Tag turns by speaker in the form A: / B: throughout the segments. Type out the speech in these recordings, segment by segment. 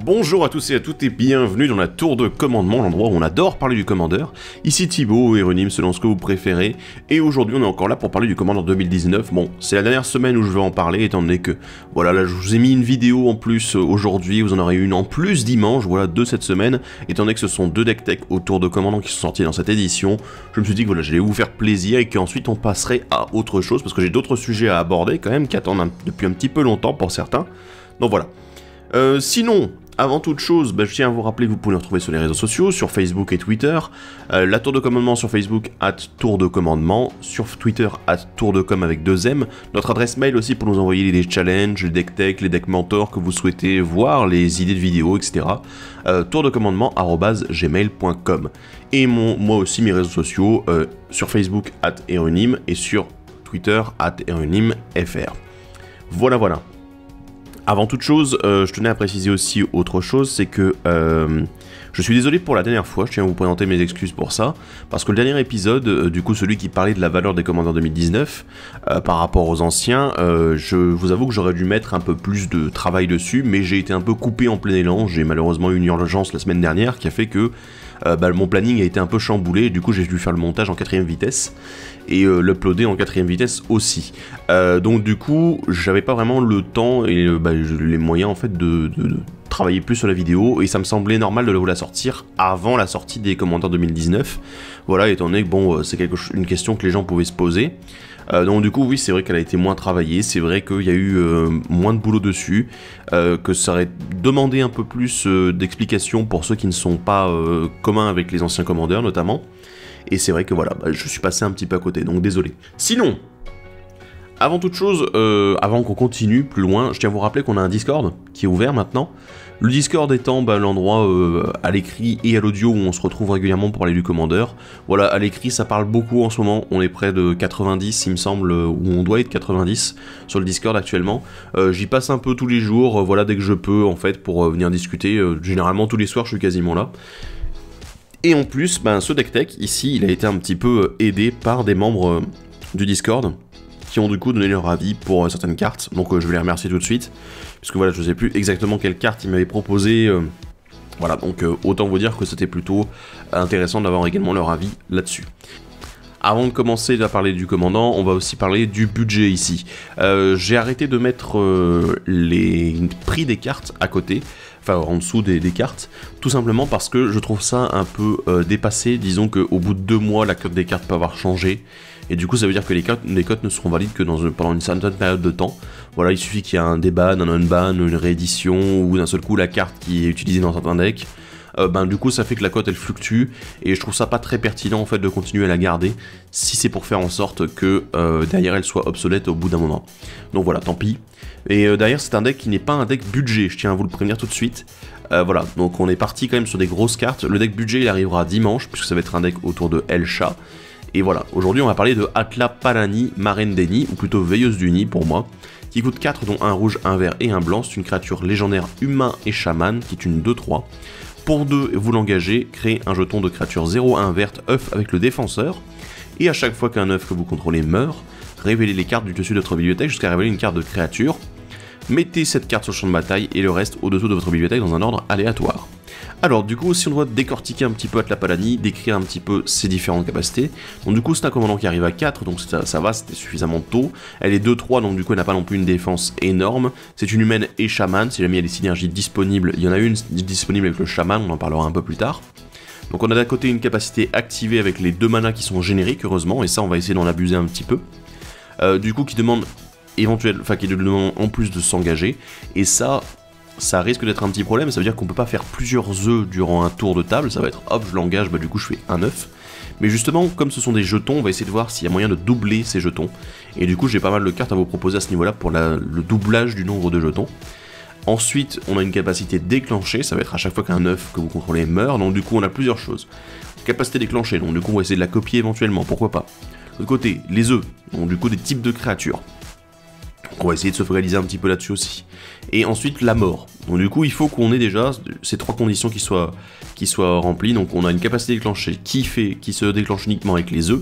A: Bonjour à tous et à toutes et bienvenue dans la tour de commandement, l'endroit où on adore parler du commandeur. Ici Thibaut ou Héronime selon ce que vous préférez, et aujourd'hui on est encore là pour parler du commandeur 2019. Bon, c'est la dernière semaine où je vais en parler, étant donné que, voilà, là je vous ai mis une vidéo en plus aujourd'hui, vous en aurez une en plus dimanche, voilà, de cette semaine, étant donné que ce sont deux deck tech au tour de commandant qui sont sortis dans cette édition. Je me suis dit que voilà, j'allais vous faire plaisir et qu'ensuite on passerait à autre chose, parce que j'ai d'autres sujets à aborder quand même, qui attendent depuis un petit peu longtemps pour certains. Donc voilà. Sinon, avant toute chose, je tiens à vous rappeler que vous pouvez nous retrouver sur les réseaux sociaux, sur Facebook et Twitter, la tour de commandement sur Facebook, @tour de commandement, sur Twitter, @tour-de-com avec 2 M, notre adresse mail aussi pour nous envoyer les challenges, les deck tech, les deck mentors que vous souhaitez voir, les idées de vidéos, etc. tourdecommandement@gmail.com. Et moi aussi mes réseaux sociaux, sur Facebook, @Héronime, et sur Twitter, @HéronimefR. Voilà, voilà. Avant toute chose, je tenais à préciser aussi autre chose, c'est que je suis désolé pour la dernière fois, je tiens à vous présenter mes excuses pour ça, parce que le dernier épisode, du coup celui qui parlait de la valeur des commandeurs 2019, par rapport aux anciens, je vous avoue que j'aurais dû mettre un peu plus de travail dessus, mais j'ai été un peu coupé en plein élan, j'ai malheureusement eu une urgence la semaine dernière qui a fait que mon planning a été un peu chamboulé, du coup j'ai dû faire le montage en 4ème vitesse, et l'uploader en 4ème vitesse aussi. Donc du coup, j'avais pas vraiment le temps et les moyens en fait de travailler plus sur la vidéo, et ça me semblait normal de vous la sortir avant la sortie des commandeurs 2019. Voilà, étant donné que bon, c'est une question que les gens pouvaient se poser. Donc du coup, oui, c'est vrai qu'elle a été moins travaillée, c'est vrai qu'il y a eu moins de boulot dessus, que ça aurait demandé un peu plus d'explications pour ceux qui ne sont pas communs avec les anciens commandeurs notamment. Et c'est vrai que voilà, je suis passé un petit peu à côté, donc désolé. Sinon, avant toute chose, avant qu'on continue plus loin, je tiens à vous rappeler qu'on a un Discord qui est ouvert maintenant. Le Discord étant l'endroit à l'écrit et à l'audio où on se retrouve régulièrement pour parler du commandeur. Voilà, à l'écrit ça parle beaucoup en ce moment, on est près de 90 il me semble, où on doit être 90 sur le Discord actuellement. J'y passe un peu tous les jours, voilà, dès que je peux en fait, pour venir discuter. Généralement tous les soirs je suis quasiment là. Et en plus, ce deck tech, ici, il a été un petit peu aidé par des membres du Discord, qui ont du coup donné leur avis pour certaines cartes, donc je vais les remercier tout de suite, puisque voilà, je ne sais plus exactement quelle carte ils m'avaient proposé, voilà, donc autant vous dire que c'était plutôt intéressant d'avoir également leur avis là-dessus. Avant de commencer à parler du commandant, on va aussi parler du budget ici. J'ai arrêté de mettre les prix des cartes à côté, enfin en dessous des cartes, tout simplement parce que je trouve ça un peu dépassé. Disons qu'au bout de 2 mois, la cote des cartes peut avoir changé, et du coup ça veut dire que les cotes ne seront valides que pendant une certaine période de temps. Voilà, il suffit qu'il y ait un déban, un unban, une réédition, ou d'un seul coup la carte qui est utilisée dans certains decks. Du coup ça fait que la cote elle fluctue, et je trouve ça pas très pertinent en fait de continuer à la garder si c'est pour faire en sorte que derrière elle soit obsolète au bout d'un moment. Donc voilà, tant pis. Et derrière c'est un deck qui n'est pas un deck budget, je tiens à vous le prévenir tout de suite. Voilà, donc on est parti quand même sur des grosses cartes. Le deck budget il arrivera dimanche, puisque ça va être un deck autour de Elsha. Et voilà, aujourd'hui on va parler de Atla Palani Marraine Deni, ou plutôt Veilleuse du Nid pour moi, qui coûte 4, dont un rouge, un vert et un blanc. C'est une créature légendaire humain et chaman, qui est une 2-3. Pour 2, vous l'engagez, créez un jeton de créature 0-1 verte œuf avec le défenseur, et à chaque fois qu'un œuf que vous contrôlez meurt, révélez les cartes du dessus de votre bibliothèque jusqu'à révéler une carte de créature. Mettez cette carte sur le champ de bataille et le reste au-dessous de votre bibliothèque dans un ordre aléatoire. Alors du coup, si on doit décortiquer un petit peu Atla Palani, décrire un petit peu ses différentes capacités, donc du coup c'est un commandant qui arrive à 4, donc ça va, c'était suffisamment tôt. Elle est 2-3, donc du coup elle n'a pas non plus une défense énorme. C'est une humaine et chaman, si jamais il y a des synergies disponibles, il y en a une disponible avec le chaman, on en parlera un peu plus tard. Donc on a d'un côté une capacité activée avec les 2 manas qui sont génériques, heureusement, et ça on va essayer d'en abuser un petit peu. Du coup qui demande qui demande en plus de s'engager, et ça risque d'être un petit problème. Ça veut dire qu'on peut pas faire plusieurs œufs durant un tour de table, ça va être hop je l'engage, du coup je fais un œuf. Mais justement, comme ce sont des jetons, on va essayer de voir s'il y a moyen de doubler ces jetons, et du coup j'ai pas mal de cartes à vous proposer à ce niveau là pour le doublage du nombre de jetons. Ensuite on a une capacité déclenchée, ça va être à chaque fois qu'un œuf que vous contrôlez meurt, donc du coup on a plusieurs choses. Capacité déclenchée, donc du coup on va essayer de la copier éventuellement, pourquoi pas. De l'autre côté, les œufs, donc du coup des types de créatures. On va essayer de se focaliser un petit peu là-dessus aussi. Et ensuite la mort. Donc du coup il faut qu'on ait déjà ces 3 conditions qui soient remplies. Donc on a une capacité déclenchée qui se déclenche uniquement avec les œufs.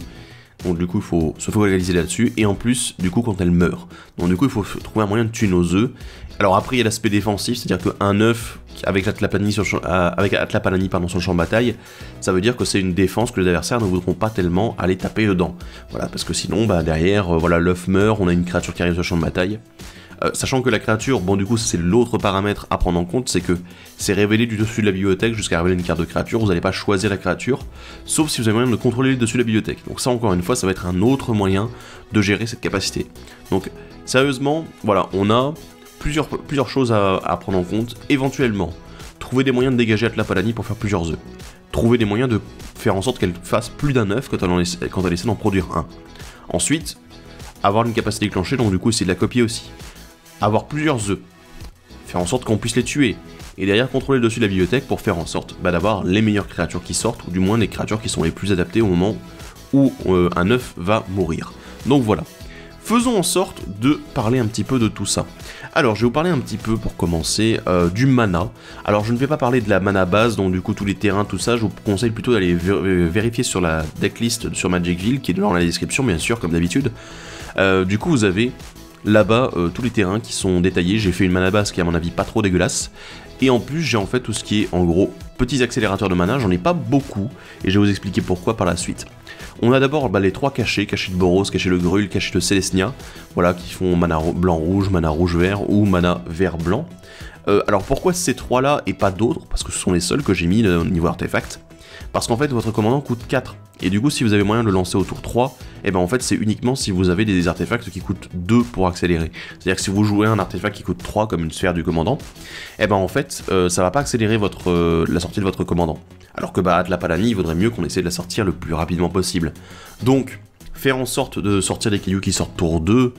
A: Donc du coup il faut se focaliser là-dessus. Et en plus du coup quand elle meurt. Donc du coup il faut trouver un moyen de tuer nos œufs. Alors après il y a l'aspect défensif, c'est-à-dire qu'un œuf avec Atlapalani sur le champ de bataille, ça veut dire que c'est une défense que les adversaires ne voudront pas tellement aller taper dedans. Voilà, parce que sinon, derrière, voilà, l'œuf meurt, on a une créature qui arrive sur le champ de bataille. Sachant que la créature, bon du coup c'est l'autre paramètre à prendre en compte, c'est que c'est révélé du dessus de la bibliothèque jusqu'à révéler une carte de créature, vous n'allez pas choisir la créature, sauf si vous avez moyen de contrôler le dessus de la bibliothèque. Donc ça encore une fois, ça va être un autre moyen de gérer cette capacité. Donc sérieusement, voilà, on a plusieurs choses à prendre en compte. Éventuellement, trouver des moyens de dégager Atlapalani pour faire plusieurs œufs. Trouver des moyens de faire en sorte qu'elle fasse plus d'un œuf quand elle essaie d'en produire un. Ensuite, avoir une capacité déclenchée, donc du coup essayer de la copier aussi. Avoir plusieurs œufs, faire en sorte qu'on puisse les tuer, et derrière contrôler le dessus de la bibliothèque pour faire en sorte d'avoir les meilleures créatures qui sortent, ou du moins les créatures qui sont les plus adaptées au moment où un œuf va mourir. Donc voilà. Faisons en sorte de parler un petit peu de tout ça. Alors, je vais vous parler un petit peu, pour commencer, du mana. Alors, je ne vais pas parler de la mana base, donc du coup, tous les terrains, tout ça, je vous conseille plutôt d'aller vérifier sur la decklist sur Magicville, qui est dans la description, bien sûr, comme d'habitude. Du coup, vous avez là-bas tous les terrains qui sont détaillés. J'ai fait une mana base qui est, à mon avis, pas trop dégueulasse. Et en plus, j'ai en fait tout ce qui est, en gros, petits accélérateurs de mana. J'en ai pas beaucoup, et je vais vous expliquer pourquoi par la suite. On a d'abord les 3 cachets, cachet de Boros, cachet de Gruul, cachet de Selesnya, voilà, qui font mana blanc-rouge, mana rouge-vert ou mana vert-blanc. Alors pourquoi ces 3 là et pas d'autres? Parce que ce sont les seuls que j'ai mis au niveau artefact. Parce qu'en fait votre commandant coûte 4, et du coup si vous avez moyen de le lancer au tour 3, et ben en fait c'est uniquement si vous avez des artefacts qui coûtent 2 pour accélérer. C'est-à-dire que si vous jouez un artefact qui coûte 3 comme une sphère du commandant, et ben en fait ça va pas accélérer la sortie de votre commandant. Alors que Atlapalani, il vaudrait mieux qu'on essaie de la sortir le plus rapidement possible. Donc, faire en sorte de sortir des cailloux qui sortent tour 2,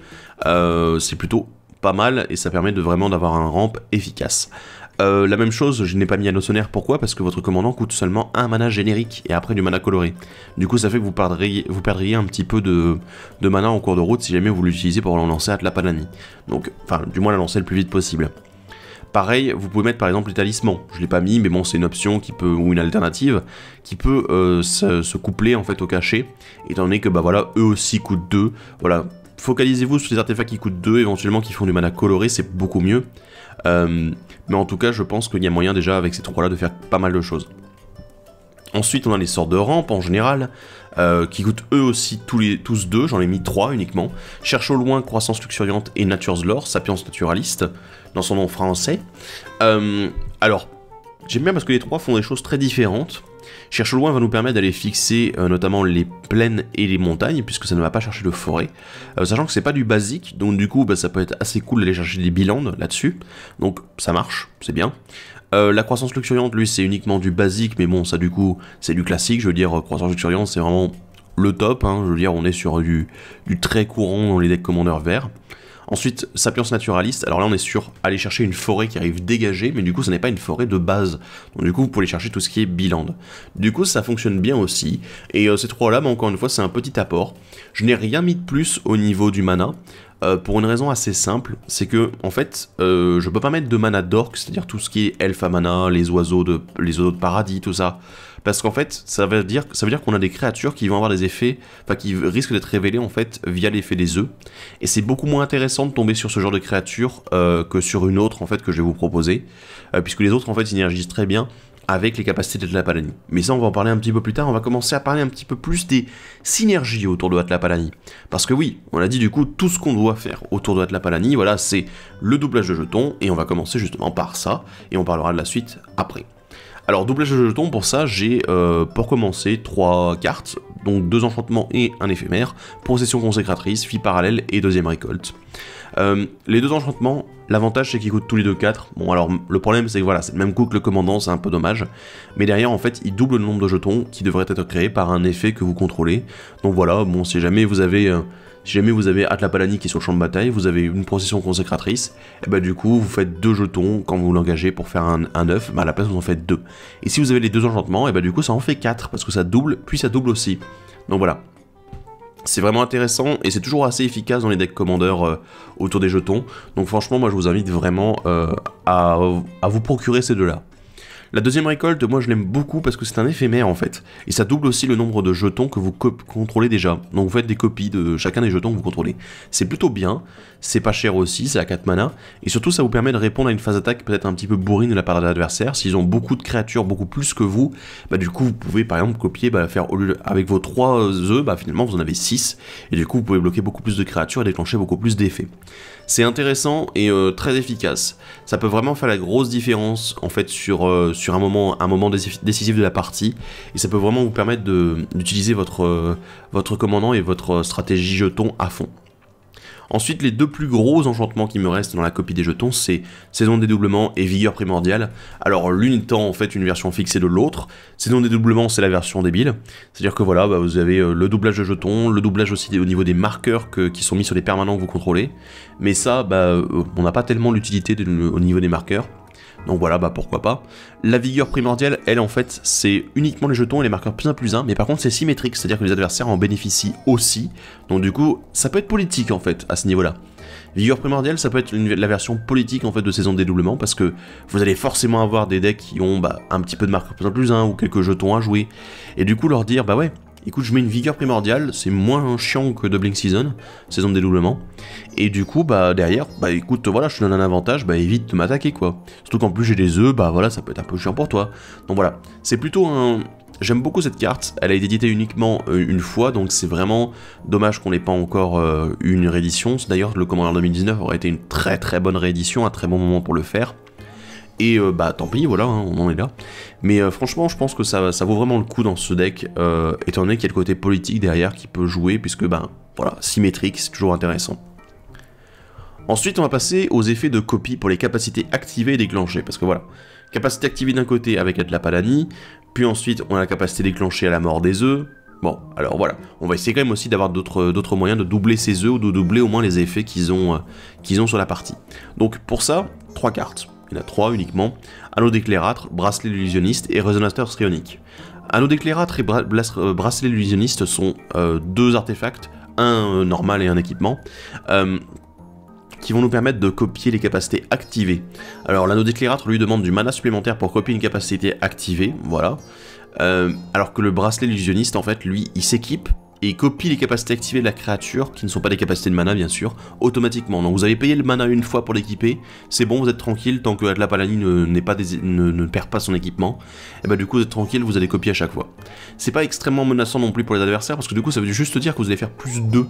A: c'est plutôt pas mal, et ça permet vraiment d'avoir un ramp efficace. La même chose, je n'ai pas mis un notionnaire, pourquoi? Parce que votre commandant coûte seulement un mana générique, et après du mana coloré. Du coup, ça fait que vous perdriez un petit peu de mana en cours de route si jamais vous l'utilisez pour lancer Atlapalani. Donc, enfin, du moins la lancer le plus vite possible. Pareil, vous pouvez mettre par exemple les talismans. Je l'ai pas mis, mais bon, c'est une option qui peut, ou une alternative, qui peut se coupler en fait au cachet, étant donné que voilà, eux aussi coûtent 2. Voilà, focalisez-vous sur les artefacts qui coûtent 2, éventuellement qui font du mana coloré, c'est beaucoup mieux. Mais en tout cas, je pense qu'il y a moyen déjà avec ces 3 là de faire pas mal de choses. Ensuite, on a les sorts de rampe en général, qui coûtent eux aussi tous 2, j'en ai mis 3 uniquement. Cherche au loin, croissance luxuriante et Nature's Lore, sapience naturaliste, dans son nom français. Alors, j'aime bien parce que les 3 font des choses très différentes. Cherche au loin va nous permettre d'aller fixer notamment les plaines et les montagnes, puisque ça ne va pas chercher de forêt. Sachant que c'est pas du basique, donc du coup ça peut être assez cool d'aller chercher des bilandes là-dessus. Donc ça marche, c'est bien. La croissance luxuriante, lui, c'est uniquement du basique, mais bon, ça du coup, c'est du classique. Je veux dire, croissance luxuriante, c'est vraiment le top. Hein, je veux dire, on est sur du très courant dans les decks commandeurs verts. Ensuite, Sapience Naturaliste, alors là on est sur aller chercher une forêt qui arrive dégagée, mais du coup ça n'est pas une forêt de base. Donc du coup vous pouvez aller chercher tout ce qui est biland. Du coup ça fonctionne bien aussi, et ces 3 là, mais encore une fois c'est un petit apport. Je n'ai rien mis de plus au niveau du mana, pour une raison assez simple, c'est que en fait je peux pas mettre de mana d'orc, c'est-à-dire tout ce qui est elfe à mana, les oiseaux de paradis, tout ça. Parce qu'en fait, ça veut dire qu'on a des créatures qui vont avoir des effets, enfin qui risquent d'être révélées en fait via l'effet des œufs. Et c'est beaucoup moins intéressant de tomber sur ce genre de créature que sur une autre en fait que je vais vous proposer, puisque les autres en fait synergisent très bien avec les capacités d'Atlapalani. Mais ça on va en parler un petit peu plus tard, on va commencer à parler un petit peu plus des synergies autour de Atlapalani. Parce que oui, on a dit du coup tout ce qu'on doit faire autour de Atlapalani, voilà, c'est le doublage de jetons, et on va commencer justement par ça, et on parlera de la suite après. Alors doublage de jetons, pour ça j'ai pour commencer 3 cartes, donc 2 enchantements et un éphémère, procession consécratrice, fille parallèle et deuxième récolte. Les 2 enchantements, l'avantage c'est qu'ils coûtent tous les 2 4, bon alors le problème c'est que voilà, c'est le même coût que le commandant, c'est un peu dommage, mais derrière en fait ils doublent le nombre de jetons qui devraient être créés par un effet que vous contrôlez, donc voilà, bon si jamais vous avez Atlapalani qui est sur le champ de bataille, vous avez une procession consécratrice, et bah du coup vous faites 2 jetons quand vous l'engagez pour faire un œuf, bah à la place vous en faites 2. Et si vous avez les 2 enchantements, et bah du coup ça en fait 4, parce que ça double, puis ça double aussi. Donc voilà. C'est vraiment intéressant, et c'est toujours assez efficace dans les decks commandeurs autour des jetons, donc franchement moi je vous invite vraiment à vous procurer ces 2 là. La deuxième récolte, moi je l'aime beaucoup parce que c'est un éphémère en fait. Et ça double aussi le nombre de jetons que vous contrôlez déjà. Donc vous faites des copies de chacun des jetons que vous contrôlez. C'est plutôt bien, c'est pas cher aussi, c'est à 4 mana. Et surtout ça vous permet de répondre à une phase d'attaque peut-être un petit peu bourrine de la part de l'adversaire. S'ils ont beaucoup de créatures, beaucoup plus que vous, bah du coup vous pouvez par exemple copier, faire au lieu avec vos 3 œufs, finalement vous en avez 6. Et du coup vous pouvez bloquer beaucoup plus de créatures et déclencher beaucoup plus d'effets. C'est intéressant et très efficace. Ça peut vraiment faire la grosse différence en fait sur un moment décisif de la partie, et ça peut vraiment vous permettre d'utiliser votre commandant et votre stratégie jeton à fond. Ensuite, les deux plus gros enchantements qui me restent dans la copie des jetons, c'est Saison de dédoublement et Vigueur primordiale. Alors l'une étant en fait une version fixée de l'autre. Saison de dédoublement, c'est la version débile. C'est-à-dire que voilà, vous avez le doublage de jetons, le doublage aussi au niveau des marqueurs qui sont mis sur les permanents que vous contrôlez. Mais ça, on n'a pas tellement l'utilité au niveau des marqueurs. Donc voilà, pourquoi pas. La vigueur primordiale, elle en fait, c'est uniquement les jetons et les marqueurs +1/+1, mais par contre c'est symétrique, c'est-à-dire que les adversaires en bénéficient aussi. Donc du coup, ça peut être politique en fait, à ce niveau-là. Vigueur primordiale, ça peut être la version politique en fait de saison de dédoublement, parce que vous allez forcément avoir des decks qui ont un petit peu de marqueurs +1/+1 ou quelques jetons à jouer. Et du coup leur dire, ouais, écoute, je mets une vigueur primordiale, c'est moins chiant que de Blink Season, saison de dédoublement. Et du coup, derrière, écoute, voilà, je te donne un avantage, évite de m'attaquer, quoi. Surtout qu'en plus j'ai des œufs, voilà, ça peut être un peu chiant pour toi. Donc voilà, c'est plutôt un... J'aime beaucoup cette carte, elle a été éditée uniquement une fois, donc c'est vraiment dommage qu'on n'ait pas encore eu une réédition. D'ailleurs, le Commander 2019 aurait été une très très bonne réédition, un très bon moment pour le faire. Et tant pis, voilà, on en est là. Mais franchement, je pense que ça vaut vraiment le coup dans ce deck, étant donné qu'il y a le côté politique derrière qui peut jouer, puisque, voilà, symétrique, c'est toujours intéressant. Ensuite, on va passer aux effets de copie pour les capacités activées et déclenchées, parce que voilà, capacité activée d'un côté avec Atlapalani, puis ensuite on a la capacité déclenchée à la mort des œufs. Bon, alors voilà, on va essayer quand même aussi d'avoir d'autres moyens de doubler ces œufs, ou de doubler au moins les effets qu'ils ont sur la partie. Donc pour ça, 3 cartes. Il y en a 3 uniquement. Anneau d'éclairâtre, bracelet illusionniste et résonateur strionique. Anneau d'éclairâtre et bracelet illusionniste sont 2 artefacts, un normal et un équipement, qui vont nous permettre de copier les capacités activées. Alors l'anneau d'éclairâtre lui demande du mana supplémentaire pour copier une capacité activée, voilà. Alors que le bracelet illusionniste, en fait, lui, il s'équipe et il copie les capacités activées de la créature, qui ne sont pas des capacités de mana bien sûr, automatiquement. Donc vous avez payé le mana une fois pour l'équiper, c'est bon, vous êtes tranquille, tant que Atlapalani ne perd pas son équipement, et du coup vous êtes tranquille, vous allez copier à chaque fois. C'est pas extrêmement menaçant non plus pour les adversaires, parce que du coup ça veut juste dire que vous allez faire plus 2.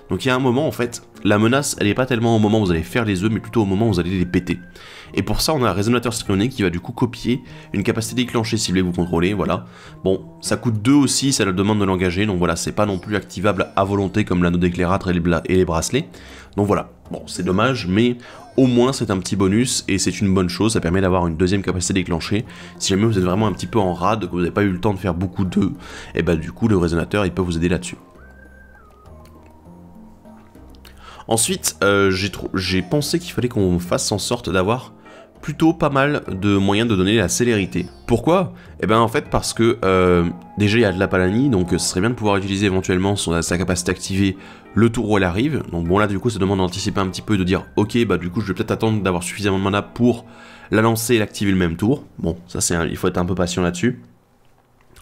A: Donc il y a un moment en fait, la menace elle est pas tellement au moment où vous allez faire les œufs, mais plutôt au moment où vous allez les péter. Et pour ça on a un résonateur strionique qui va du coup copier une capacité déclenchée ciblée que vous contrôlez, voilà. Bon, ça coûte 2 aussi, ça le demande de l'engager, donc voilà, c'est pas non plus activable à volonté comme l'anneau d'éclairâtre et les bracelets. Donc voilà, bon c'est dommage, mais au moins c'est un petit bonus et c'est une bonne chose, ça permet d'avoir une deuxième capacité déclenchée. Si jamais vous êtes vraiment un petit peu en rade, que vous n'avez pas eu le temps de faire beaucoup d'œufs, et du coup le résonateur il peut vous aider là-dessus. Ensuite, j'ai pensé qu'il fallait qu'on fasse en sorte d'avoir plutôt pas mal de moyens de donner la célérité. Pourquoi? En fait parce que déjà il y a de la Palani, donc ce serait bien de pouvoir utiliser éventuellement sa capacité activée le tour où elle arrive. Donc bon là du coup ça demande d'anticiper un petit peu, de dire ok du coup je vais peut-être attendre d'avoir suffisamment de mana pour la lancer et l'activer le même tour. Bon ça il faut être un peu patient là-dessus.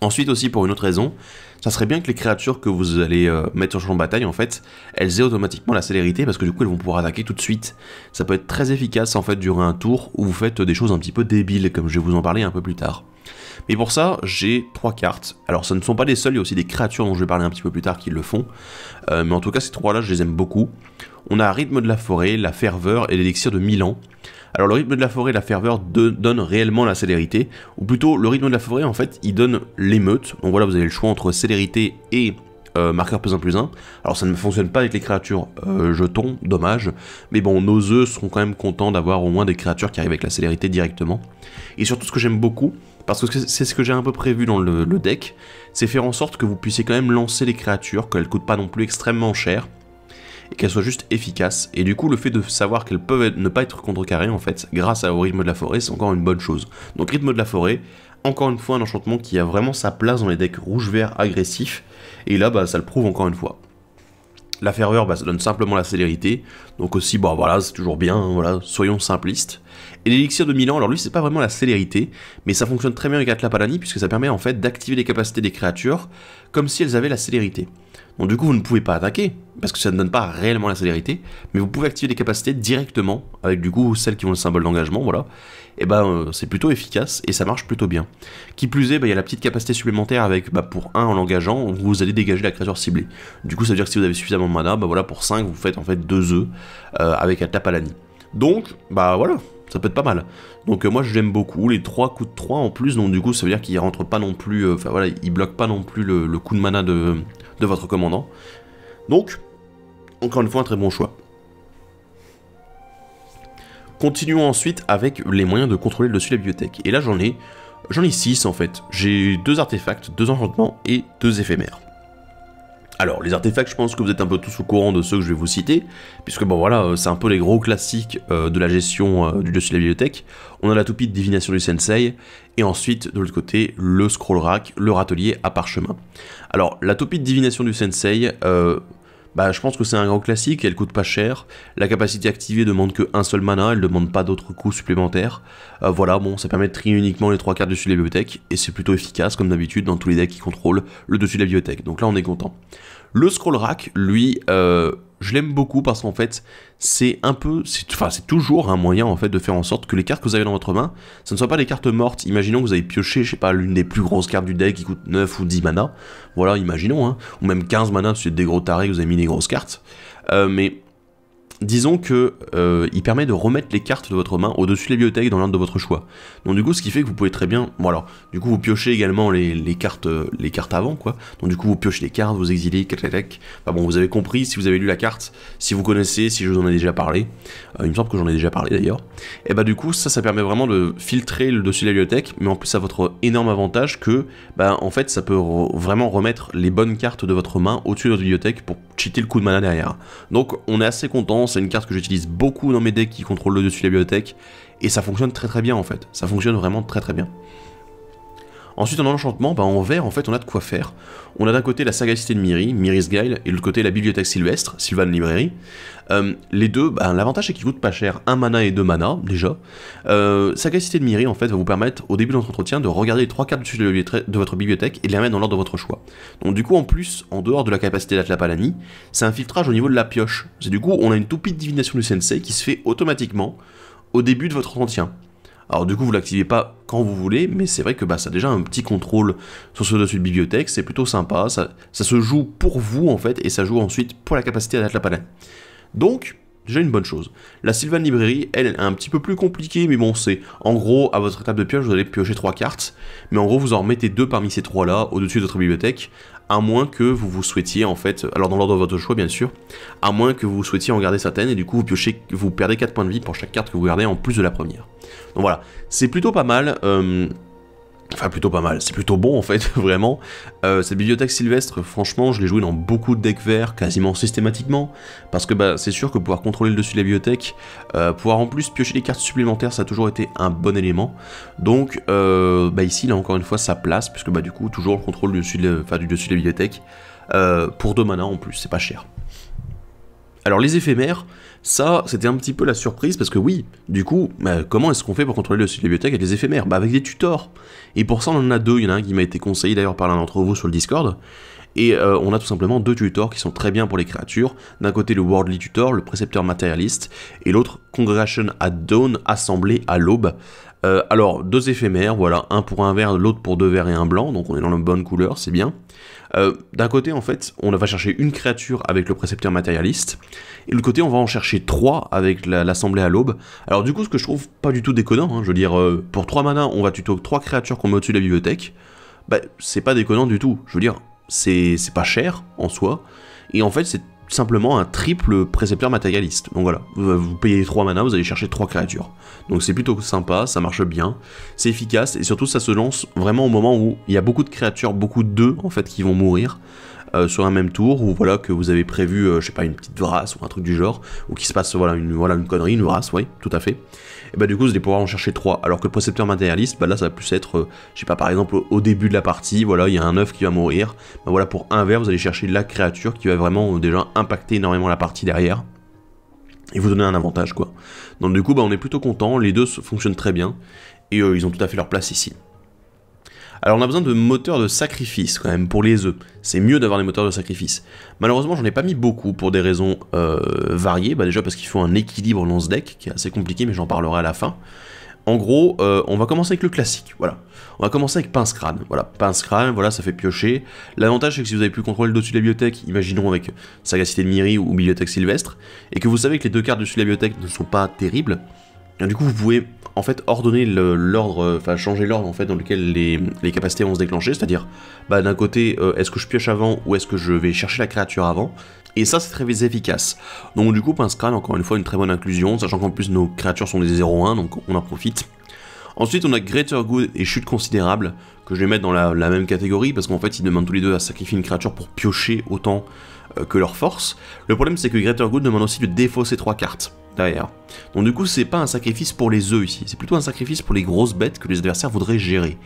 A: Ensuite aussi pour une autre raison, ça serait bien que les créatures que vous allez mettre sur le champ de bataille en fait, elles aient automatiquement la célérité parce que du coup elles vont pouvoir attaquer tout de suite. Ça peut être très efficace en fait durant un tour où vous faites des choses un petit peu débiles comme je vais vous en parler un peu plus tard. Mais pour ça j'ai 3 cartes. Alors ce ne sont pas les seules, il y a aussi des créatures dont je vais parler un petit peu plus tard qui le font. Mais en tout cas ces 3 là je les aime beaucoup. On a Rythme de la forêt, la ferveur et l'élixir de 1000 ans. Alors le rythme de la forêt et la ferveur donne réellement la célérité, ou plutôt le rythme de la forêt en fait il donne l'émeute, donc voilà vous avez le choix entre célérité et marqueur +1/+1, alors ça ne fonctionne pas avec les créatures jetons, dommage, mais bon nos œufs seront quand même contents d'avoir au moins des créatures qui arrivent avec la célérité directement, et surtout ce que j'aime beaucoup, parce que c'est ce que j'ai un peu prévu dans le deck, c'est faire en sorte que vous puissiez quand même lancer les créatures, qu'elles ne coûtent pas non plus extrêmement cher, et qu'elles soient juste efficaces. Et du coup, le fait de savoir qu'elles peuvent ne pas être contrecarrées, en fait, grâce au rythme de la forêt, c'est encore une bonne chose. Donc rythme de la forêt, encore une fois un enchantement qui a vraiment sa place dans les decks rouge-vert agressifs, et là, ça le prouve encore une fois. La ferveur, bah, ça donne simplement la célérité. Donc aussi, bon voilà, c'est toujours bien, hein, voilà, soyons simplistes. Et l'élixir de Milan, alors lui, c'est pas vraiment la célérité, mais ça fonctionne très bien avec Atlapalani, puisque ça permet en fait d'activer les capacités des créatures comme si elles avaient la célérité. Donc du coup, vous ne pouvez pas attaquer, parce que ça ne donne pas réellement la célérité, mais vous pouvez activer des capacités directement, avec du coup celles qui ont le symbole d'engagement, voilà. Et ben c'est plutôt efficace, et ça marche plutôt bien. Qui plus est, bah, y a la petite capacité supplémentaire avec, bah, pour 1 en l'engageant, vous allez dégager la créature ciblée. Du coup, ça veut dire que si vous avez suffisamment de mana, bah voilà, pour 5, vous faites en fait 2 œufs avec Atlapalani. Donc, bah voilà, ça peut être pas mal. Donc moi j'aime beaucoup, les 3 coups de 3 en plus, donc du coup ça veut dire qu'il rentre pas non plus, enfin voilà, il bloque pas non plus le coup de mana de votre commandant. Donc, encore une fois un très bon choix. Continuons ensuite avec les moyens de contrôler le dessus de la bibliothèque. Et là j'en ai 6 en fait. J'ai 2 artefacts, 2 enchantements et 2 éphémères. Alors, les artefacts, je pense que vous êtes un peu tous au courant de ceux que je vais vous citer, puisque bon voilà, c'est un peu les gros classiques de la gestion du dessus de la bibliothèque. On a la toupie de divination du sensei, et ensuite, de l'autre côté, le scroll rack, le râtelier à parchemin. Alors, la toupie de divination du sensei, bah, je pense que c'est un grand classique, elle coûte pas cher, la capacité activée demande que un seul mana, elle demande pas d'autres coûts supplémentaires. Voilà, bon, ça permet de trier uniquement les 3 cartes dessus de la bibliothèque, et c'est plutôt efficace, comme d'habitude, dans tous les decks qui contrôlent le dessus de la bibliothèque, donc là on est content. Le scroll rack, lui, je l'aime beaucoup parce qu'en fait, c'est un peu, c'est toujours un moyen en fait de faire en sorte que les cartes que vous avez dans votre main, ce ne soient pas des cartes mortes. Imaginons que vous avez pioché, je sais pas, l'une des plus grosses cartes du deck qui coûte 9 ou 10 mana, voilà, imaginons, hein, ou même 15 mana parce que c'est des gros tarés que vous avez mis des grosses cartes, mais disons que il permet de remettre les cartes de votre main au-dessus de la bibliothèque dans l'ordre de votre choix. Donc du coup, ce qui fait que vous pouvez très bien, voilà, du coup vous piochez également les cartes avant, quoi. Donc du coup vous piochez les cartes, vous exilez, enfin bon, vous avez compris, si vous avez lu la carte, si vous connaissez, si je vous en ai déjà parlé, il me semble que j'en ai déjà parlé d'ailleurs, et bah du coup ça permet vraiment de filtrer le dessus de la bibliothèque, mais en plus ça a votre énorme avantage que, bah en fait ça peut vraiment remettre les bonnes cartes de votre main au-dessus de votre bibliothèque pour cheater le coup de mana derrière. Donc on est assez content. C'est une carte que j'utilise beaucoup dans mes decks qui contrôlent le dessus de la bibliothèque, et ça fonctionne très très bien en fait, ça fonctionne vraiment très très bien. Ensuite en enchantement, bah, en vert en fait on a de quoi faire. On a d'un côté la sagacité de Miri, Miri's Guile, et de l'autre côté la bibliothèque sylvestre, Sylvan Librairie. Les deux, bah, l'avantage c'est qu'ils coûtent pas cher, 1 mana et 2 mana déjà. Sagacité de Miri en fait va vous permettre au début de notre entretien de regarder les 3 cartes dessus de votre bibliothèque et de les mettre dans l'ordre de votre choix. Donc du coup en plus, en dehors de la capacité d'Atlapalani, c'est un filtrage au niveau de la pioche. C'est du coup on a une toupie de divination du sensei qui se fait automatiquement au début de votre entretien. Alors du coup vous l'activez pas quand vous voulez, mais c'est vrai que bah, ça a déjà un petit contrôle sur ce dessus de bibliothèque, c'est plutôt sympa, ça se joue pour vous en fait, et ça joue ensuite pour la capacité d'Atlapalani. Donc, déjà une bonne chose. La Sylvan Librairie, elle est un petit peu plus compliquée, mais bon, c'est en gros, à votre table de pioche, vous allez piocher 3 cartes, mais en gros, vous en remettez 2 parmi ces 3-là au-dessus de votre bibliothèque, à moins que vous souhaitiez, en fait, alors dans l'ordre de votre choix, bien sûr, à moins que vous souhaitiez en garder certaines, et du coup, vous perdez 4 points de vie pour chaque carte que vous gardez en plus de la première. Donc voilà, c'est plutôt pas mal. Enfin, plutôt pas mal, c'est plutôt bon en fait, vraiment. Cette bibliothèque sylvestre, franchement, je l'ai joué dans beaucoup de decks verts, quasiment systématiquement, parce que bah, c'est sûr que pouvoir contrôler le dessus de la bibliothèque, pouvoir en plus piocher des cartes supplémentaires, ça a toujours été un bon élément. Donc, bah, ici, il a encore une fois sa place, puisque bah, du coup, toujours le contrôle du dessus de la bibliothèque, pour 2 mana en plus, c'est pas cher. Alors les éphémères, ça c'était un petit peu la surprise parce que oui, du coup, bah, comment est-ce qu'on fait pour contrôler le dessus de la bibliothèque avec les éphémères? Bah avec des tutors. Et pour ça on en a 2, il y en a un qui m'a été conseillé d'ailleurs par l'un d'entre vous sur le Discord. Et on a tout simplement 2 tutors qui sont très bien pour les créatures. D'un côté le Worldly Tutor, le précepteur matérialiste, et l'autre Congregation at Dawn, assemblée à l'aube. Alors 2 éphémères, voilà, un pour un vert, l'autre pour 2 verts et un blanc, donc on est dans la bonne couleur, c'est bien. D'un côté en fait on va chercher une créature avec le précepteur matérialiste, et de l'autre côté on va en chercher 3 avec l'assemblée à l'aube. Alors du coup ce que je trouve pas du tout déconnant, hein, je veux dire pour 3 mana on va tuto 3 créatures qu'on met au-dessus de la bibliothèque, bah c'est pas déconnant du tout, je veux dire c'est pas cher en soi, et en fait c'est simplement un triple précepteur matérialiste. Donc voilà, vous payez 3 mana, vous allez chercher 3 créatures. Donc c'est plutôt sympa, ça marche bien, c'est efficace, et surtout ça se lance vraiment au moment où il y a beaucoup de créatures, beaucoup d'œufs en fait qui vont mourir. sur un même tour, ou voilà, que vous avez prévu, je sais pas, une petite vrasse ou un truc du genre, ou qu'il se passe voilà, une connerie, une vrasse, oui, tout à fait. Et bah du coup vous allez pouvoir en chercher 3, alors que le précepteur matérialiste, bah là ça va plus être, je sais pas, par exemple au début de la partie, voilà, il y a un œuf qui va mourir, bah voilà, pour un verre vous allez chercher la créature qui va vraiment déjà impacter énormément la partie derrière, et vous donner un avantage quoi. Donc du coup bah on est plutôt content, les deux fonctionnent très bien, et ils ont tout à fait leur place ici. Alors on a besoin de moteurs de sacrifice quand même pour les œufs. C'est mieux d'avoir des moteurs de sacrifice. Malheureusement j'en ai pas mis beaucoup pour des raisons variées. Bah déjà parce qu'il faut un équilibre dans ce deck qui est assez compliqué, mais j'en parlerai à la fin. En gros, on va commencer avec le classique, voilà. On va commencer avec Pince-Crâne. Voilà, Pince-Crâne, voilà, ça fait piocher. L'avantage c'est que si vous avez pu contrôler le dessus de la bibliothèque, imaginons avec Sagacité de Myri ou Bibliothèque Sylvestre, et que vous savez que les deux cartes dessus de la bibliothèque ne sont pas terribles, et du coup vous pouvez en fait ordonner l'ordre, enfin changer l'ordre en fait dans lequel les capacités vont se déclencher, c'est-à-dire bah, d'un côté est-ce que je pioche avant ou est-ce que je vais chercher la créature avant, et ça c'est très efficace. Donc du coup Pince-Crâne, encore une fois une très bonne inclusion, sachant qu'en plus nos créatures sont des 0-1 donc on en profite. Ensuite on a Greater Good et Chute Considérable, que je vais mettre dans la même catégorie, parce qu'en fait ils demandent tous les deux à sacrifier une créature pour piocher autant que leur force. Le problème c'est que Greater Good demande aussi de défausser 3 cartes derrière. Donc du coup c'est pas un sacrifice pour les œufs ici, c'est plutôt un sacrifice pour les grosses bêtes que les adversaires voudraient gérer.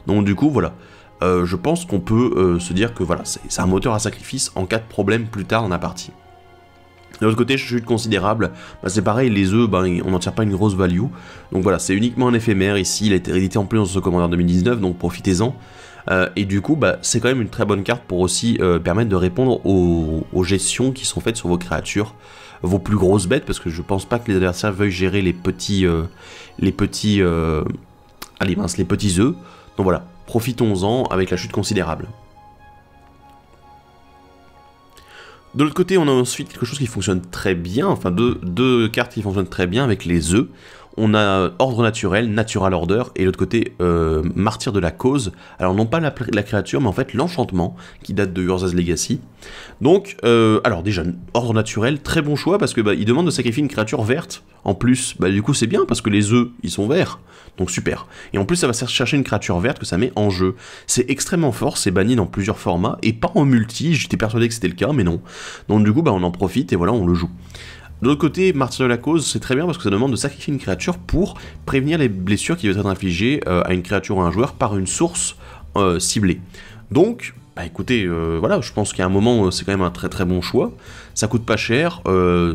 A: Donc du coup voilà, je pense qu'on peut se dire que voilà, c'est un moteur à sacrifice en cas de problème plus tard dans la partie. De l'autre côté, Chute Considérable, bah c'est pareil, les œufs, bah, on n'en tire pas une grosse value. Donc voilà, c'est uniquement un éphémère ici, il a été réédité en plus dans ce Commander 2019, donc profitez-en. Et du coup, bah, c'est quand même une très bonne carte pour aussi permettre de répondre aux gestions qui sont faites sur vos créatures, vos plus grosses bêtes, parce que je pense pas que les adversaires veuillent gérer les petits œufs. Donc voilà, profitons-en avec la Chute Considérable. De l'autre côté, on a ensuite quelque chose qui fonctionne très bien, enfin deux cartes qui fonctionnent très bien avec les œufs. On a Ordre Naturel, Natural Order, et de l'autre côté, Martyr de la Cause. Alors non pas la créature, mais en fait l'enchantement, qui date de Urza's Legacy. Donc, alors déjà, Ordre Naturel, très bon choix, parce que bah, il demande de sacrifier une créature verte. En plus, bah, du coup c'est bien, parce que les œufs, ils sont verts. Donc super. Et en plus, ça va chercher une créature verte que ça met en jeu. C'est extrêmement fort, c'est banni dans plusieurs formats, et pas en multi, j'étais persuadé que c'était le cas, mais non. Donc du coup, bah, on en profite, et voilà, on le joue. De l'autre côté, Martyr de la Cause, c'est très bien parce que ça demande de sacrifier une créature pour prévenir les blessures qui vont être infligées à une créature ou à un joueur par une source ciblée. Donc, bah écoutez, voilà, je pense qu'à un moment, c'est quand même un très très bon choix. Ça coûte pas cher,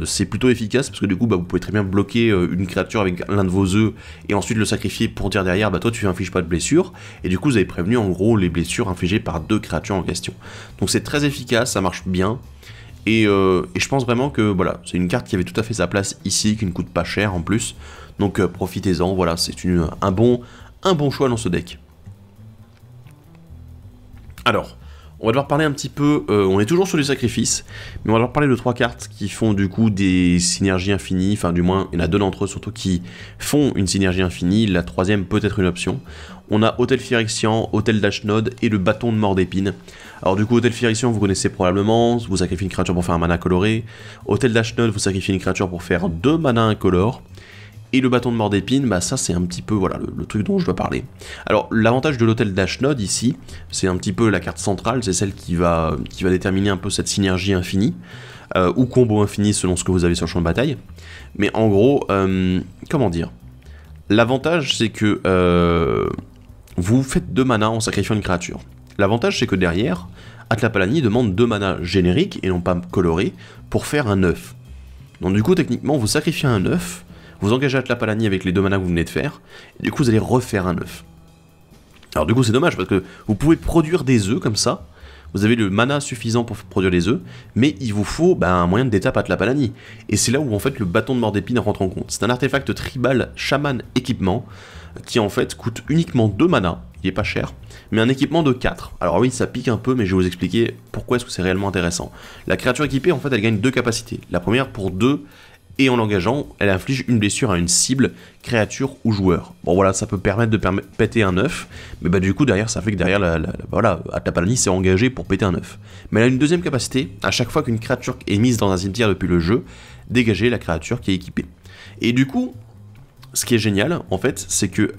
A: c'est plutôt efficace parce que du coup, bah, vous pouvez très bien bloquer une créature avec l'un de vos œufs et ensuite le sacrifier pour dire derrière, bah toi tu infliges pas de blessures. Et du coup, vous avez prévenu en gros les blessures infligées par deux créatures en question. Donc c'est très efficace, ça marche bien. Et je pense vraiment que voilà, c'est une carte qui avait tout à fait sa place ici, qui ne coûte pas cher en plus. Donc profitez-en, voilà, c'est un bon choix dans ce deck. Alors, on va devoir parler un petit peu, on est toujours sur les sacrifices, mais on va devoir parler de 3 cartes qui font du coup des synergies infinies, enfin du moins, il y en a 2 d'entre eux surtout qui font une synergie infinie, la troisième peut être une option. On a Hôtel Phyrexian, Hôtel d'Ashnod et le Bâton de Mort d'Épine. Alors du coup, Hôtel Phyrexian, vous connaissez probablement, vous sacrifiez une créature pour faire un mana coloré. Hôtel d'Ashnod, vous sacrifiez une créature pour faire 2 mana incolores. Et le Bâton de Mort d'Épine, bah ça c'est un petit peu voilà, le truc dont je dois parler. Alors l'avantage de l'Hôtel d'Ashnod ici, c'est un petit peu la carte centrale, c'est celle qui va déterminer un peu cette synergie infinie, ou combo infini selon ce que vous avez sur le champ de bataille. Mais en gros, comment dire, l'avantage c'est que vous faites 2 mana en sacrifiant une créature. L'avantage c'est que derrière, Atlapalani demande 2 mana génériques et non pas colorés pour faire un 9. Donc du coup techniquement vous sacrifiez un 9, vous engagez Atlapalani avec les 2 manas que vous venez de faire, et du coup vous allez refaire un 9. Alors du coup c'est dommage parce que vous pouvez produire des œufs comme ça, vous avez le mana suffisant pour produire des œufs, mais il vous faut un moyen d'étape Atlapalani. Et c'est là où en fait le Bâton de Mort d'Épine rentre en compte. C'est un artefact tribal chaman équipement, qui en fait coûte uniquement 2 mana, il est pas cher, mais un équipement de 4. Alors oui ça pique un peu mais je vais vous expliquer pourquoi est-ce que c'est réellement intéressant. La créature équipée en fait elle gagne 2 capacités. La première pour 2, et en l'engageant, elle inflige une blessure à une cible, créature ou joueur. Bon voilà, ça peut permettre de péter un 9, mais bah du coup derrière ça fait que derrière voilà, Atlapalani s'est engagé pour péter un 9. Mais elle a une deuxième capacité, à chaque fois qu'une créature est mise dans un cimetière depuis le jeu, dégager la créature qui est équipée. Et du coup, ce qui est génial en fait, c'est que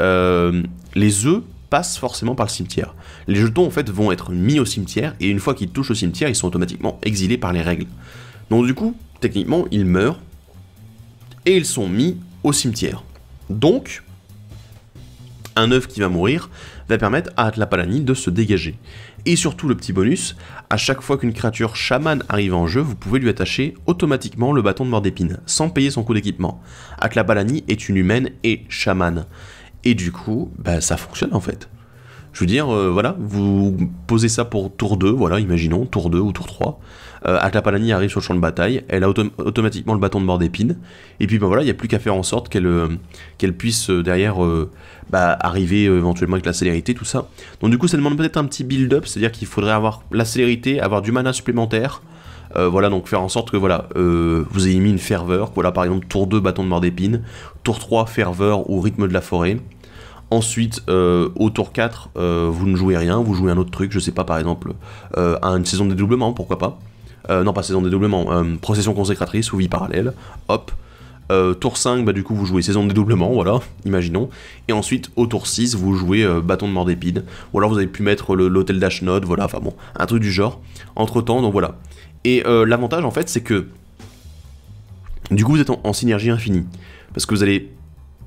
A: les œufs passent forcément par le cimetière. Les jetons en fait vont être mis au cimetière, et une fois qu'ils touchent au cimetière, ils sont automatiquement exilés par les règles. Donc du coup, techniquement, ils meurent, et ils sont mis au cimetière. Donc, un œuf qui va mourir va permettre à Atlapalani de se dégager. Et surtout le petit bonus, à chaque fois qu'une créature chamane arrive en jeu, vous pouvez lui attacher automatiquement le bâton de mort d'épine, sans payer son coût d'équipement. Atlapalani est une humaine et chamane. Et du coup, bah, ça fonctionne en fait. Je veux dire, voilà, vous posez ça pour tour 2, voilà, imaginons, tour 2 ou tour 3. Atlapalani arrive sur le champ de bataille, elle a automatiquement le bâton de mort d'épine, et puis bah, voilà, il n'y a plus qu'à faire en sorte qu'elle puisse derrière arriver éventuellement avec la célérité, tout ça. Donc du coup, ça demande peut-être un petit build-up, c'est-à-dire qu'il faudrait avoir la célérité, avoir du mana supplémentaire, voilà, donc faire en sorte que voilà, vous ayez mis une ferveur, voilà, par exemple, tour 2, bâton de mort d'épine, tour 3, ferveur ou rythme de la forêt. Ensuite, au tour 4, vous ne jouez rien, vous jouez un autre truc, je sais pas, par exemple, à une saison de dédoublement, pourquoi pas. Non, pas saison de dédoublement, procession consécratrice ou vie parallèle, hop. Tour 5, bah du coup vous jouez saison de dédoublement, voilà, imaginons. Et ensuite, au tour 6, vous jouez bâton de mort d'épine. Ou alors vous avez pu mettre l'hôtel d'Ashnod, voilà, enfin bon, un truc du genre. Entre temps, donc voilà. Et l'avantage en fait, c'est que du coup vous êtes en synergie infinie. Parce que vous allez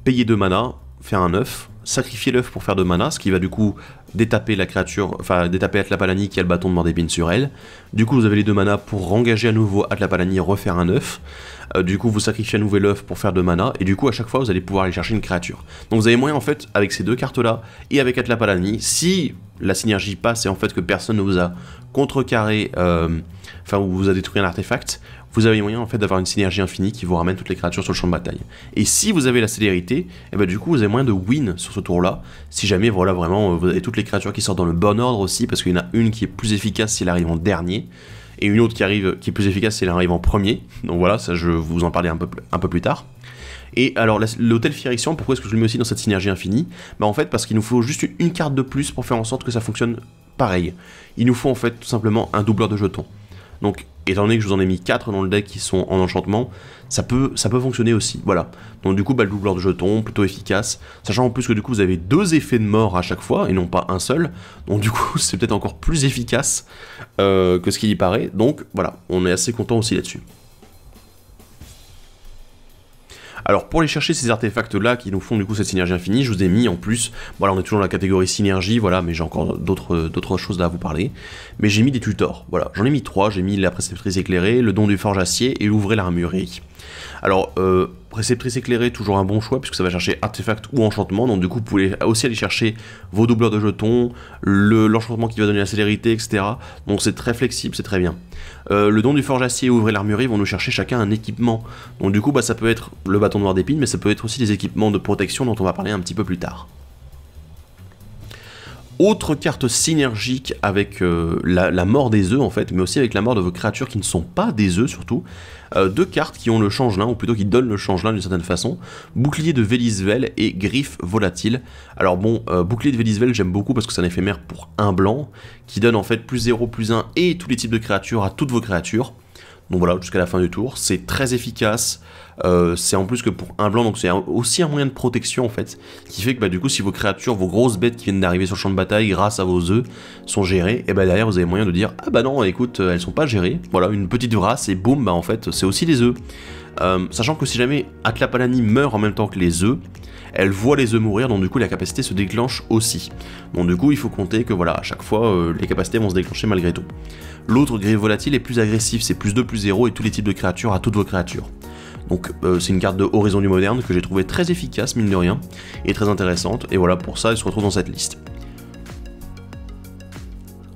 A: payer 2 mana, faire un œuf, sacrifier l'œuf pour faire 2 mana, ce qui va du coup détaper la créature, enfin détaper Atlapalani qui a le bâton de mort d'épine sur elle. Du coup vous avez les 2 mana pour engager à nouveau Atlapalani et refaire un œuf. Du coup vous sacrifiez à nouveau l'œuf pour faire 2 mana, et du coup à chaque fois vous allez pouvoir aller chercher une créature. Donc vous avez moyen en fait avec ces 2 cartes là, et avec Atlapalani, si la synergie passe et en fait que personne ne vous a contrecarré, enfin ou vous a détruit un artefact, vous avez moyen en fait d'avoir une synergie infinie qui vous ramène toutes les créatures sur le champ de bataille. Et si vous avez la célérité, et ben du coup vous avez moyen de win sur ce tour là, si jamais voilà vraiment vous avez toutes les créatures qui sortent dans le bon ordre aussi, parce qu'il y en a une qui est plus efficace si elle arrive en dernier, et une autre qui est plus efficace si elle arrive en premier, donc voilà, ça je vais vous en parler un peu plus tard. Et alors l'hôtel Phyrexian, pourquoi est-ce que je le mets aussi dans cette synergie infinie? Bah en fait parce qu'il nous faut juste une carte de plus pour faire en sorte que ça fonctionne pareil. Il nous faut en fait tout simplement un doubleur de jetons. Donc, étant donné que je vous en ai mis 4 dans le deck qui sont en enchantement, ça peut fonctionner aussi, voilà. Donc du coup, bah, le doubleur de jetons, plutôt efficace, sachant en plus que du coup vous avez 2 effets de mort à chaque fois, et non pas un seul, donc du coup c'est peut-être encore plus efficace que ce qu'il y paraît, donc voilà, on est assez content aussi là-dessus. Alors pour aller chercher ces artefacts là qui nous font du coup cette synergie infinie, je vous ai mis en plus, voilà on est toujours dans la catégorie synergie, voilà, mais j'ai encore d'autres choses là à vous parler, mais j'ai mis des tutors, voilà, j'en ai mis 3, j'ai mis la préceptrice éclairée, le don du forge acier et l'ouvrer l'armurerie. Alors préceptrice éclairée, toujours un bon choix puisque ça va chercher artefact ou enchantement, donc du coup vous pouvez aussi aller chercher vos doubleurs de jetons, l'enchantement qui va donner la célérité, etc. Donc c'est très flexible, c'est très bien. Le don du forge acier et ouvrir l'armurerie vont nous chercher chacun un équipement, donc du coup bah, ça peut être le bâton noir d'épine, mais ça peut être aussi des équipements de protection dont on va parler un petit peu plus tard. Autre carte synergique avec la mort des œufs en fait, mais aussi avec la mort de vos créatures qui ne sont pas des œufs surtout. 2 cartes qui ont le changelin, ou plutôt qui donnent le changelin d'une certaine façon. Bouclier de Vélisvel et Griffe volatile. Alors bon, bouclier de Vélisvel j'aime beaucoup parce que c'est un éphémère pour 1 blanc, qui donne en fait +0, +1 et tous les types de créatures à toutes vos créatures. Donc voilà, jusqu'à la fin du tour, c'est très efficace, c'est en plus que pour 1 blanc, donc c'est aussi un moyen de protection en fait, qui fait que bah, du coup si vos créatures, vos grosses bêtes qui viennent d'arriver sur le champ de bataille grâce à vos œufs sont gérées, et bah derrière vous avez moyen de dire ah bah non écoute elles sont pas gérées, voilà une petite vrasse et boum bah en fait c'est aussi des œufs. Sachant que si jamais Atlapalani meurt en même temps que les œufs, elle voit les œufs mourir, donc du coup la capacité se déclenche aussi. Donc du coup il faut compter que voilà, à chaque fois les capacités vont se déclencher malgré tout. L'autre griffe volatile est plus agressif, c'est +2, +0 et tous les types de créatures à toutes vos créatures. Donc c'est une carte de Horizon du Moderne que j'ai trouvé très efficace mine de rien, et très intéressante, et voilà pour ça elle se retrouve dans cette liste.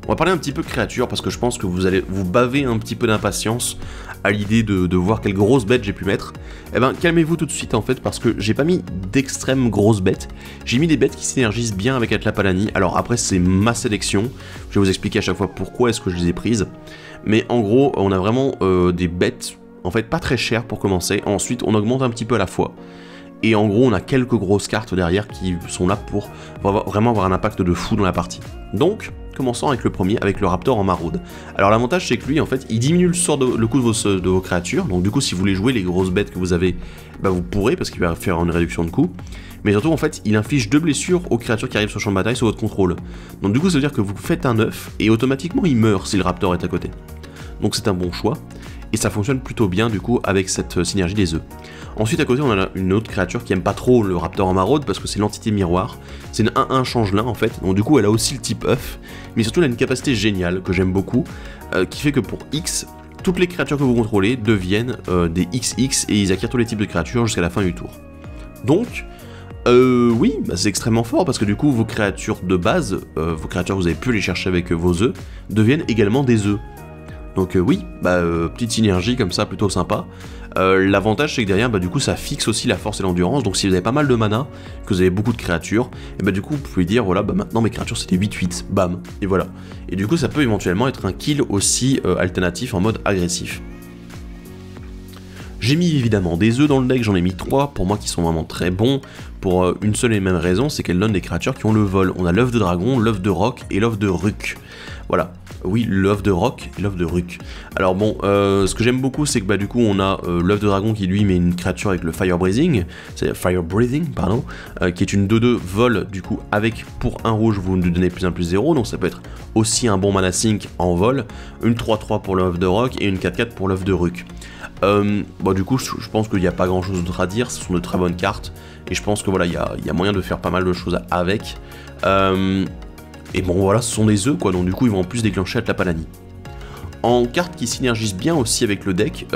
A: On va parler un petit peu créatures parce que je pense que vous allez vous baver un petit peu d'impatience à l'idée de voir quelles grosses bêtes j'ai pu mettre. Eh ben calmez-vous tout de suite en fait parce que j'ai pas mis d'extrêmes grosses bêtes. J'ai mis des bêtes qui synergisent bien avec Atlapalani. Alors après c'est ma sélection. Je vais vous expliquer à chaque fois pourquoi est-ce que je les ai prises. Mais en gros on a vraiment des bêtes en fait pas très chères pour commencer. Ensuite on augmente un petit peu à la fois. Et en gros on a quelques grosses cartes derrière qui sont là pour vraiment avoir un impact de fou dans la partie. Donc commençant avec le premier, avec le Raptor en maraude. Alors l'avantage c'est que lui en fait il diminue le coût de vos créatures, donc du coup si vous voulez jouer les grosses bêtes que vous avez, bah vous pourrez parce qu'il va faire une réduction de coût. Mais surtout en fait il inflige 2 blessures aux créatures qui arrivent sur le champ de bataille sous votre contrôle. Donc du coup ça veut dire que vous faites un 9 et automatiquement il meurt si le Raptor est à côté. Donc c'est un bon choix. Et ça fonctionne plutôt bien du coup avec cette synergie des œufs. Ensuite à côté on a une autre créature qui aime pas trop le Raptor en maraude parce que c'est l'entité miroir. C'est une 1-1 changelin en fait, donc du coup elle a aussi le type œuf, mais surtout elle a une capacité géniale que j'aime beaucoup, qui fait que pour X, toutes les créatures que vous contrôlez deviennent des XX et ils acquièrent tous les types de créatures jusqu'à la fin du tour. Donc, oui, bah c'est extrêmement fort parce que du coup vos créatures de base, vos créatures que vous avez pu les chercher avec vos œufs, deviennent également des œufs. Donc oui, bah, petite synergie comme ça, plutôt sympa. L'avantage c'est que derrière, bah, du coup ça fixe aussi la force et l'endurance, donc si vous avez pas mal de mana, que vous avez beaucoup de créatures, et bah du coup vous pouvez dire, voilà, bah maintenant mes créatures c'était 8-8, bam, et voilà. Et du coup ça peut éventuellement être un kill aussi alternatif en mode agressif. J'ai mis évidemment des œufs dans le deck, j'en ai mis 3, pour moi qui sont vraiment très bons, pour une seule et même raison, c'est qu'elles donnent des créatures qui ont le vol. On a l'œuf de dragon, l'œuf de roc et l'œuf de ruc. Voilà, oui, l'œuf de roc et l'œuf de ruc. Alors bon, ce que j'aime beaucoup, c'est que bah, du coup on a l'œuf de dragon qui lui met une créature avec le fire breathing, pardon, qui est une 2-2 vol, du coup avec pour un rouge vous nous donnez +1/+0, donc ça peut être aussi un bon mana sync en vol, une 3-3 pour l'œuf de roc et une 4-4 pour l'œuf de ruc. Bon, du coup je pense qu'il n'y a pas grand chose d'autre à dire, ce sont de très bonnes cartes, et je pense que voilà, il y a moyen de faire pas mal de choses avec. Et bon voilà, ce sont des œufs quoi, donc du coup ils vont en plus déclencher Atlapalani. En cartes qui synergisent bien aussi avec le deck,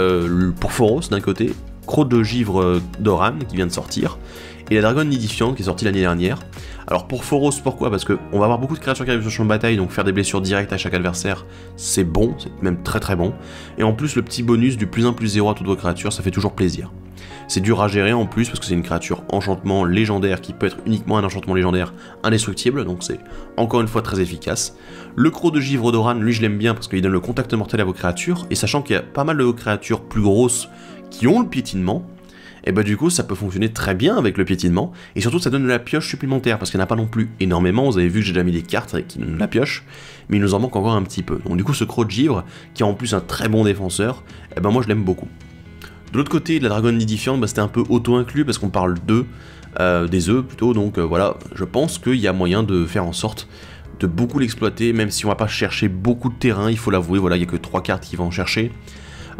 A: pour Phoros d'un côté, Croc de Givre d'Oran qui vient de sortir, et la Dragonne Nidifiante qui est sortie l'année dernière. Alors pour Phoros, pourquoi? Parce qu'on va avoir beaucoup de créatures qui arrivent sur le champ de bataille, donc faire des blessures directes à chaque adversaire, c'est bon, c'est même très très bon. Et en plus le petit bonus du +1/+0 à toutes vos créatures, ça fait toujours plaisir. C'est dur à gérer en plus parce que c'est une créature enchantement légendaire qui peut être uniquement un enchantement légendaire indestructible, donc c'est encore une fois très efficace. Le Croc de Givre d'Oran, lui je l'aime bien parce qu'il donne le contact mortel à vos créatures, et sachant qu'il y a pas mal de vos créatures plus grosses qui ont le piétinement, et bah du coup ça peut fonctionner très bien avec le piétinement, et surtout ça donne de la pioche supplémentaire, parce qu'il n'y en a pas non plus énormément, vous avez vu que j'ai déjà mis des cartes qui donnent de la pioche, mais il nous en manque encore un petit peu. Donc du coup ce Croc de Givre, qui est en plus un très bon défenseur, et ben moi je l'aime beaucoup. De l'autre côté, la Dragonne Nidifiante, bah, c'était un peu auto-inclus parce qu'on parle d'œufs, des œufs plutôt, donc voilà, je pense qu'il y a moyen de faire en sorte de beaucoup l'exploiter, même si on va pas chercher beaucoup de terrain, il faut l'avouer, voilà, il n'y a que 3 cartes qui vont en chercher.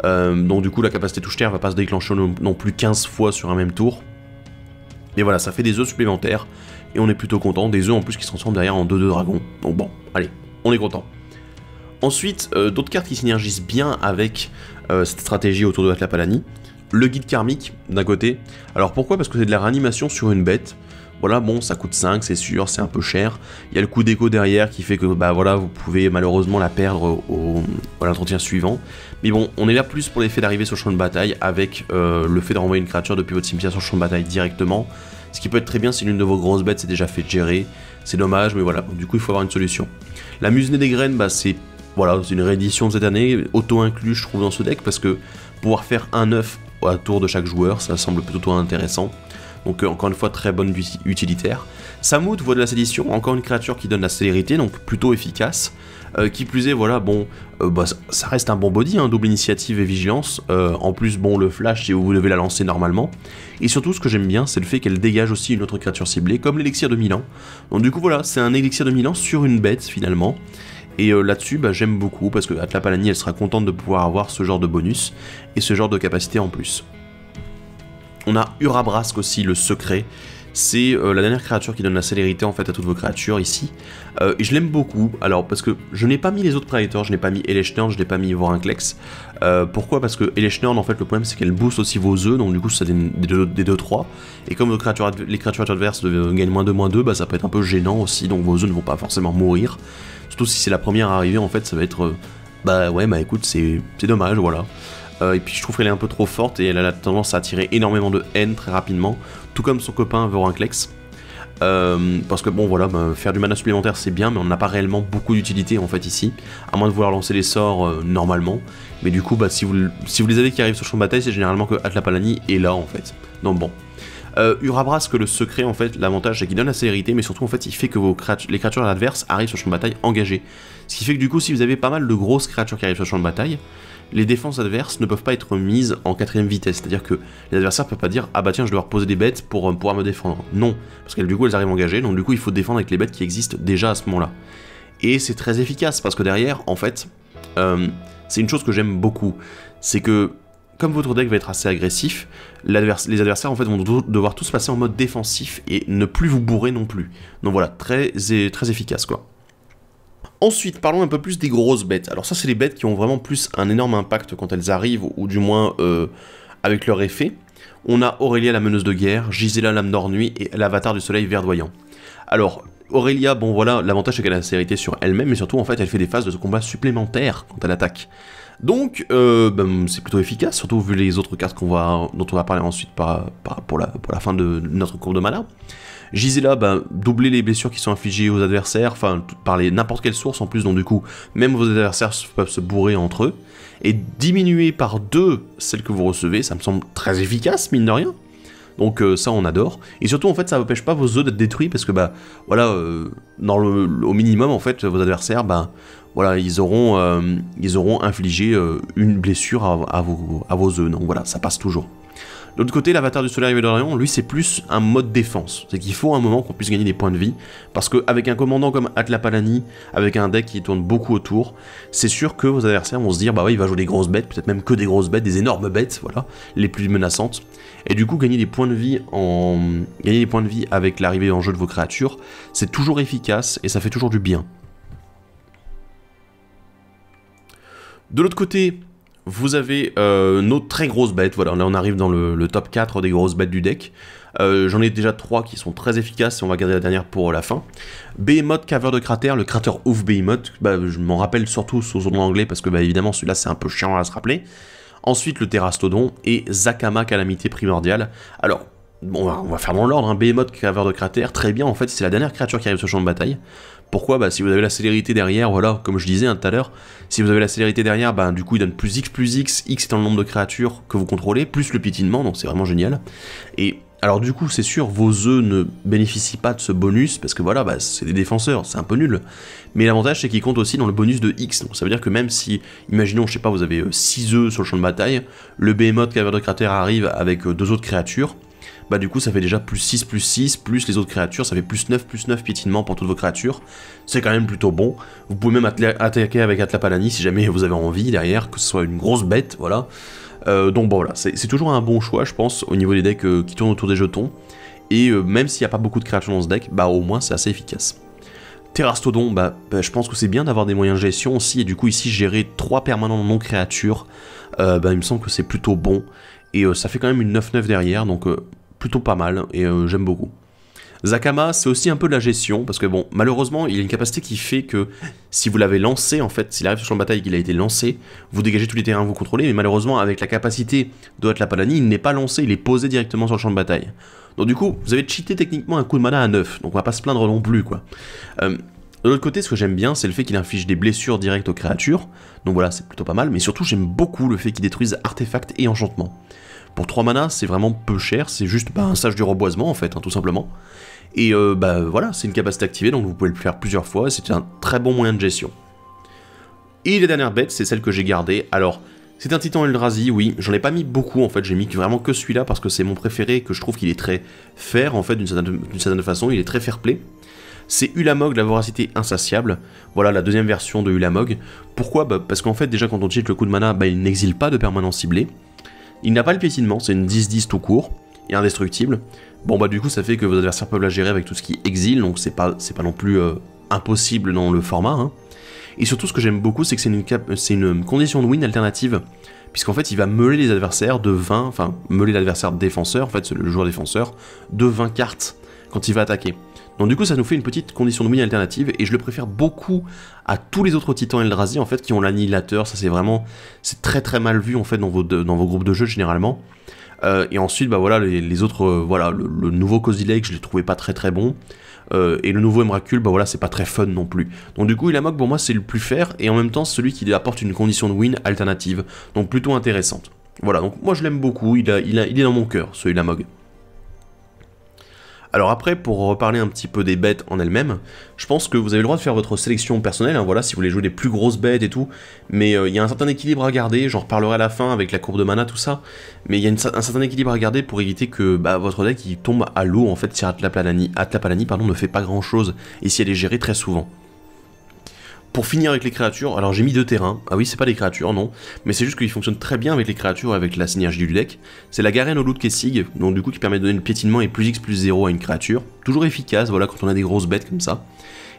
A: Donc du coup la capacité touche-terre va pas se déclencher non plus 15 fois sur un même tour. Mais voilà, ça fait des œufs supplémentaires, et on est plutôt content, des œufs en plus qui se transforment derrière en 2-2 dragons. Donc bon, allez, on est content. Ensuite, d'autres cartes qui synergisent bien avec cette stratégie autour de Atlapalani. Le guide karmique, d'un côté. Alors pourquoi? Parce que c'est de la réanimation sur une bête. Voilà, bon, ça coûte 5, c'est sûr, c'est un peu cher. Il y a le coup d'écho derrière qui fait que, bah voilà, vous pouvez malheureusement la perdre à l'entretien suivant. Mais bon, on est là plus pour l'effet d'arriver sur le champ de bataille, avec le fait de renvoyer une créature depuis votre cimetière sur le champ de bataille directement. Ce qui peut être très bien si l'une de vos grosses bêtes s'est déjà fait gérer. C'est dommage, mais voilà, donc, du coup il faut avoir une solution. La muselée des graines, bah c'est... Voilà, c'est une réédition de cette année, auto-inclus je trouve dans ce deck, parce que pouvoir faire un 9 à tour de chaque joueur, ça semble plutôt intéressant. Donc encore une fois, très bonne utilitaire. Samut, voix de la sédition, encore une créature qui donne la célérité, donc plutôt efficace. Qui plus est, voilà, bon, bah, ça reste un bon body, hein, double initiative et vigilance. En plus, bon, le flash, si vous devez la lancer normalement. Et surtout, ce que j'aime bien, c'est le fait qu'elle dégage aussi une autre créature ciblée, comme l'élixir de 1000 ans. Donc du coup, voilà, c'est un élixir de 1000 ans sur une bête, finalement. Et là-dessus, bah, j'aime beaucoup, parce que Atlapalani, elle sera contente de pouvoir avoir ce genre de bonus, et ce genre de capacité en plus. On a Urabrask aussi, le secret. C'est la dernière créature qui donne la célérité en fait à toutes vos créatures ici. Et je l'aime beaucoup, alors parce que je n'ai pas mis les autres Praetors, je n'ai pas mis Eleschnern, je n'ai pas mis Vorinclex. Pourquoi? Parce que Eleschnern en fait le problème c'est qu'elle booste aussi vos œufs, donc du coup ça donne des 2-3. Et comme les créatures adverses gagnent -2/-2, bah ça peut être un peu gênant aussi, donc vos œufs ne vont pas forcément mourir. Surtout si c'est la première à arriver en fait, ça va être... bah ouais, bah écoute, c'est dommage, voilà. Et puis je trouve qu'elle est un peu trop forte et elle a la tendance à attirer énormément de haine très rapidement, tout comme son copain Vorinclex. Parce que bon voilà, bah, faire du mana supplémentaire c'est bien, mais on n'a pas réellement beaucoup d'utilité en fait ici, à moins de vouloir lancer les sorts normalement. Mais du coup, bah, si vous les avez qui arrivent sur le champ de bataille, c'est généralement que Atlapalani est là en fait. Donc bon. Hurabras, que le secret, en fait, l'avantage c'est qu'il donne la célérité, mais surtout en fait il fait que les créatures adverses arrivent sur le champ de bataille engagées. Ce qui fait que du coup si vous avez pas mal de grosses créatures qui arrivent sur le champ de bataille, les défenses adverses ne peuvent pas être mises en 4ème vitesse, c'est-à-dire que les adversaires ne peuvent pas dire « Ah bah tiens, je dois reposer des bêtes pour pouvoir me défendre ». Non, parce que du coup elles arrivent engagées, donc du coup il faut défendre avec les bêtes qui existent déjà à ce moment-là. Et c'est très efficace, parce que derrière, en fait, c'est une chose que j'aime beaucoup, c'est que comme votre deck va être assez agressif, les adversaires en fait vont devoir tous passer en mode défensif et ne plus vous bourrer non plus. Donc voilà, très efficace quoi. Ensuite, parlons un peu plus des grosses bêtes. Alors ça, c'est les bêtes qui ont vraiment plus un énorme impact quand elles arrivent, ou du moins avec leur effet. On a Aurélia, la meneuse de guerre, Gisela, l'âme d'ennui, et l'avatar du soleil verdoyant. Alors, Aurélia, bon voilà, l'avantage c'est qu'elle a la célérité sur elle-même, mais surtout en fait, elle fait des phases de combat supplémentaires quand elle attaque. Donc, c'est plutôt efficace, surtout vu les autres cartes dont on va parler ensuite pour la fin de notre courbe de mana. Gisela, doubler les blessures qui sont infligées aux adversaires, enfin, par n'importe quelle source en plus, donc du coup, même vos adversaires peuvent se bourrer entre eux. Et diminuer par 2 celles que vous recevez, ça me semble très efficace, mine de rien. Donc ça, on adore. Et surtout, en fait, ça n'empêche pas vos œufs d'être détruits, parce que, voilà, au minimum, en fait, vos adversaires, voilà, ils auront infligé une blessure à vos œufs, donc voilà, ça passe toujours. De l'autre côté, l'avatar du soleil verdoyant, lui, c'est plus un mode défense. C'est qu'il faut un moment qu'on puisse gagner des points de vie, parce qu'avec un commandant comme Atlapalani, avec un deck qui tourne beaucoup autour, c'est sûr que vos adversaires vont se dire, bah ouais, il va jouer des grosses bêtes, peut-être même que des grosses bêtes, des énormes bêtes, voilà, les plus menaçantes. Et du coup, gagner des points de vie avec l'arrivée en jeu de vos créatures, c'est toujours efficace, et ça fait toujours du bien. De l'autre côté, vous avez nos très grosses bêtes, voilà, là on arrive dans le top 4 des grosses bêtes du deck. J'en ai déjà 3 qui sont très efficaces, et on va garder la dernière pour la fin. Behemoth, caveur de cratère, le cratère ouf Behemoth, je m'en rappelle surtout sous son nom anglais, parce que évidemment celui-là c'est un peu chiant à se rappeler. Ensuite le Terrastodon, et Zakama, calamité primordiale. Alors, bon, on va faire dans l'ordre, hein. Behemoth, caveur de cratère, très bien, en fait c'est la dernière créature qui arrive sur le champ de bataille. Pourquoi? Si vous avez la célérité derrière, voilà, comme je disais tout à l'heure, si vous avez la célérité derrière, du coup il donne plus X, X étant le nombre de créatures que vous contrôlez, plus le piétinement, donc c'est vraiment génial. Et alors du coup, c'est sûr, vos œufs ne bénéficient pas de ce bonus, parce que voilà, c'est des défenseurs, c'est un peu nul. Mais l'avantage, c'est qu'ils comptent aussi dans le bonus de X, donc ça veut dire que même si, imaginons, je sais pas, vous avez 6 œufs sur le champ de bataille, le Behemoth, caveur de cratère arrive avec 2 autres créatures, du coup ça fait déjà plus 6, plus les autres créatures, ça fait plus 9 piétinement pour toutes vos créatures, c'est quand même plutôt bon. Vous pouvez même attaquer avec Atlapalani si jamais vous avez envie derrière, que ce soit une grosse bête, voilà. Donc bon voilà, c'est toujours un bon choix je pense au niveau des decks qui tournent autour des jetons, et même s'il n'y a pas beaucoup de créatures dans ce deck, au moins c'est assez efficace. Terrastodon, je pense que c'est bien d'avoir des moyens de gestion aussi, et du coup ici gérer 3 permanents non créatures, il me semble que c'est plutôt bon, et ça fait quand même une 9-9 derrière, donc plutôt pas mal, et j'aime beaucoup. Zakama, c'est aussi un peu de la gestion, parce que bon, malheureusement, il a une capacité qui fait que si vous l'avez lancé, en fait, s'il arrive sur le champ de bataille et qu'il a été lancé, vous dégagez tous les terrains que vous contrôlez, mais malheureusement, avec la capacité de Atlapalani, il n'est pas lancé, il est posé directement sur le champ de bataille. Donc du coup, vous avez cheaté techniquement un coup de mana à 9, donc on va pas se plaindre non plus, quoi. De l'autre côté, ce que j'aime bien, c'est le fait qu'il inflige des blessures directes aux créatures, donc voilà, c'est plutôt pas mal, mais surtout, j'aime beaucoup le fait qu'il détruise artefacts et enchantements. Pour 3 mana, c'est vraiment peu cher, c'est juste un sage du reboisement, en fait, tout simplement. Et voilà, c'est une capacité activée, donc vous pouvez le faire plusieurs fois, c'est un très bon moyen de gestion. Et la dernière bête, c'est celle que j'ai gardée. Alors, c'est un Titan Eldrazi, oui, j'en ai pas mis beaucoup en fait, j'ai mis vraiment que celui-là parce que c'est mon préféré, que je trouve qu'il est très fair en fait, d'une certaine façon, il est très fair play. C'est Ulamog, la voracité insatiable, voilà la deuxième version de Ulamog. Pourquoi? Parce qu'en fait, déjà quand on cheat le coup de mana, il n'exile pas de permanent ciblé. Il n'a pas le piétinement, c'est une 10-10 tout court, et indestructible. Bon du coup ça fait que vos adversaires peuvent la gérer avec tout ce qui exile, donc c'est pas non plus impossible dans le format, hein. Et surtout ce que j'aime beaucoup c'est que c'est une condition de win alternative, puisqu'en fait il va meuler les adversaires de 20, enfin meuler l'adversaire défenseur, en fait c'est le joueur défenseur, de 20 cartes quand il va attaquer. Donc du coup ça nous fait une petite condition de win alternative, et je le préfère beaucoup à tous les autres titans Eldrazi en fait qui ont l'annihilateur, ça c'est très très mal vu en fait dans vos groupes de jeu généralement. Et ensuite, voilà, les autres, voilà, le nouveau Cozy Lake, je l'ai trouvé pas très très bon. Et le nouveau Emrakul, voilà, c'est pas très fun non plus. Donc du coup, Ulamog, pour moi, c'est le plus fair, et en même temps, celui qui apporte une condition de win alternative. Donc plutôt intéressante. Voilà, donc moi je l'aime beaucoup, il est dans mon cœur, ce Ulamog. Alors après, pour reparler un petit peu des bêtes en elles-mêmes, je pense que vous avez le droit de faire votre sélection personnelle, hein, voilà, si vous voulez jouer des plus grosses bêtes et tout, mais il y a un certain équilibre à garder, j'en reparlerai à la fin avec la courbe de mana, tout ça, mais il y a un certain équilibre à garder pour éviter que votre deck il tombe à l'eau, en fait, si Atlapalani ne fait pas grand-chose, et si elle est gérée très souvent. Pour finir avec les créatures, alors j'ai mis 2 terrains, ah oui c'est pas des créatures non, mais c'est juste qu'ils fonctionnent très bien avec les créatures et avec la synergie du deck. C'est la Garen au loup de Kessig, donc du coup qui permet de donner le piétinement et plus X plus 0 à une créature, toujours efficace, voilà, quand on a des grosses bêtes comme ça.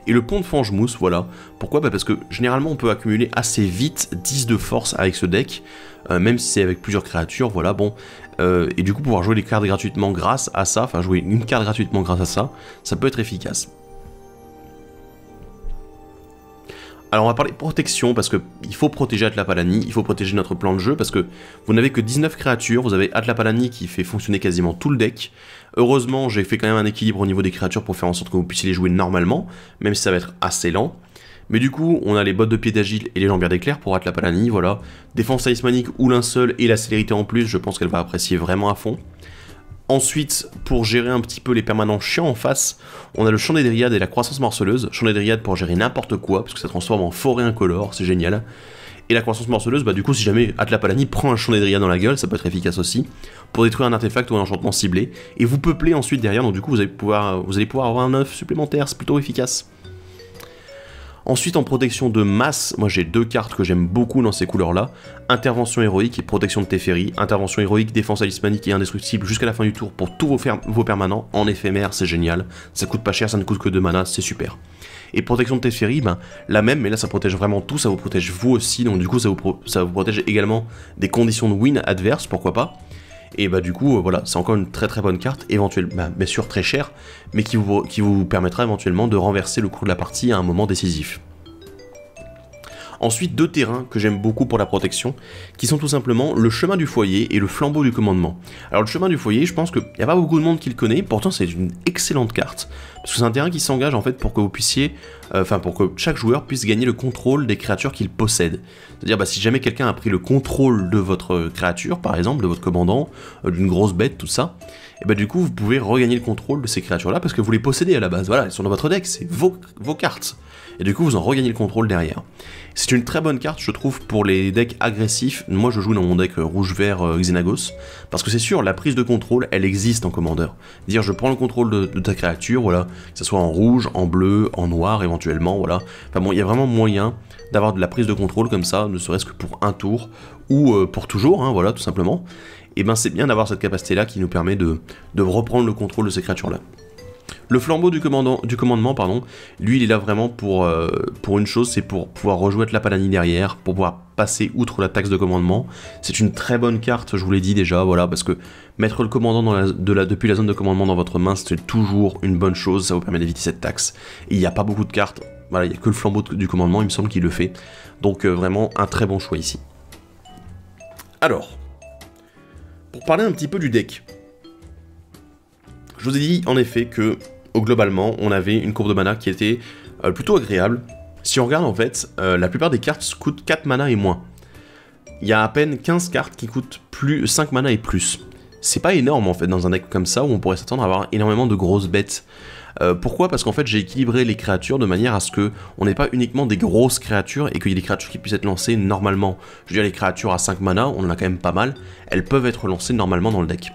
A: Et le pont de Fangemousse, voilà, pourquoi? Parce que généralement on peut accumuler assez vite 10 de force avec ce deck, même si c'est avec plusieurs créatures, voilà, bon, et du coup pouvoir jouer les cartes gratuitement grâce à ça, enfin jouer une carte gratuitement grâce à ça, ça peut être efficace. Alors on va parler protection, parce que il faut protéger Atlapalani, il faut protéger notre plan de jeu, parce que vous n'avez que 19 créatures, vous avez Atlapalani qui fait fonctionner quasiment tout le deck. Heureusement, j'ai fait quand même un équilibre au niveau des créatures pour faire en sorte que vous puissiez les jouer normalement, même si ça va être assez lent. Mais du coup, on a les bottes de pied d'agile et les jambières d'éclair pour Atlapalani, voilà. Défense talismanique ou linceul et la célérité en plus, je pense qu'elle va apprécier vraiment à fond. Ensuite, pour gérer un petit peu les permanents chiants en face, on a le champ des dryades et la croissance morceleuse. Champ des dryades pour gérer n'importe quoi, parce que ça transforme en forêt incolore, c'est génial. Et la croissance morceleuse, du coup, si jamais Atlapalani prend un champ des dryades dans la gueule, ça peut être efficace aussi, pour détruire un artefact ou un enchantement ciblé. Et vous peuplez ensuite derrière, donc du coup, vous allez pouvoir avoir un œuf supplémentaire, c'est plutôt efficace. Ensuite, en protection de masse, moi j'ai 2 cartes que j'aime beaucoup dans ces couleurs-là. Intervention héroïque et protection de Teferi. Intervention héroïque, défense talismanique et indestructible jusqu'à la fin du tour pour tous vos permanents. En éphémère, c'est génial. Ça coûte pas cher, ça ne coûte que 2 mana, c'est super. Et protection de Teferi, la même, mais là ça protège vraiment tout, ça vous protège vous aussi. Donc du coup, ça vous protège également des conditions de win adverses, pourquoi pas. Et du coup, voilà, c'est encore une très très bonne carte, éventuellement, bien sûr très chère, mais qui vous permettra éventuellement de renverser le cours de la partie à un moment décisif. Ensuite, 2 terrains que j'aime beaucoup pour la protection, qui sont tout simplement le chemin du foyer et le flambeau du commandement. Alors le chemin du foyer, je pense qu'il n'y a pas beaucoup de monde qui le connaît, pourtant c'est une excellente carte, parce que c'est un terrain qui s'engage en fait pour que vous puissiez, pour que chaque joueur puisse gagner le contrôle des créatures qu'il possède. C'est-à-dire si jamais quelqu'un a pris le contrôle de votre créature, par exemple, de votre commandant, d'une grosse bête, tout ça, et du coup vous pouvez regagner le contrôle de ces créatures-là parce que vous les possédez à la base, voilà, elles sont dans votre deck, c'est vos cartes. Et du coup vous en regagnez le contrôle derrière. C'est une très bonne carte, je trouve, pour les decks agressifs. Moi, je joue dans mon deck rouge-vert Xenagos, parce que c'est sûr, la prise de contrôle, elle existe en commandeur. Dire, je prends le contrôle de ta créature, voilà, que ce soit en rouge, en bleu, en noir, éventuellement, voilà. Enfin bon, il y a vraiment moyen d'avoir de la prise de contrôle comme ça, ne serait-ce que pour un tour, ou pour toujours, hein, voilà, tout simplement. Et c'est bien d'avoir cette capacité-là qui nous permet de reprendre le contrôle de ces créatures-là. Le flambeau du commandement, pardon, lui il est là vraiment pour une chose, c'est pour pouvoir rejouer Atlapalani derrière, pour pouvoir passer outre la taxe de commandement. C'est une très bonne carte, je vous l'ai dit déjà, voilà, parce que mettre le commandant depuis la zone de commandement dans votre main, c'est toujours une bonne chose, ça vous permet d'éviter cette taxe. Et il n'y a pas beaucoup de cartes, voilà, il n'y a que le flambeau du commandement, il me semble qu'il le fait. Donc vraiment un très bon choix ici. Alors, pour parler un petit peu du deck, je vous ai dit en effet que globalement on avait une courbe de mana qui était plutôt agréable. Si on regarde en fait, la plupart des cartes coûtent 4 mana et moins. Il y a à peine 15 cartes qui coûtent 5 mana et plus. C'est pas énorme en fait dans un deck comme ça où on pourrait s'attendre à avoir énormément de grosses bêtes. Pourquoi? Parce qu'en fait j'ai équilibré les créatures de manière à ce que on n'ait pas uniquement des grosses créatures et qu'il y ait des créatures qui puissent être lancées normalement. Je veux dire, les créatures à 5 mana, on en a quand même pas mal, elles peuvent être lancées normalement dans le deck.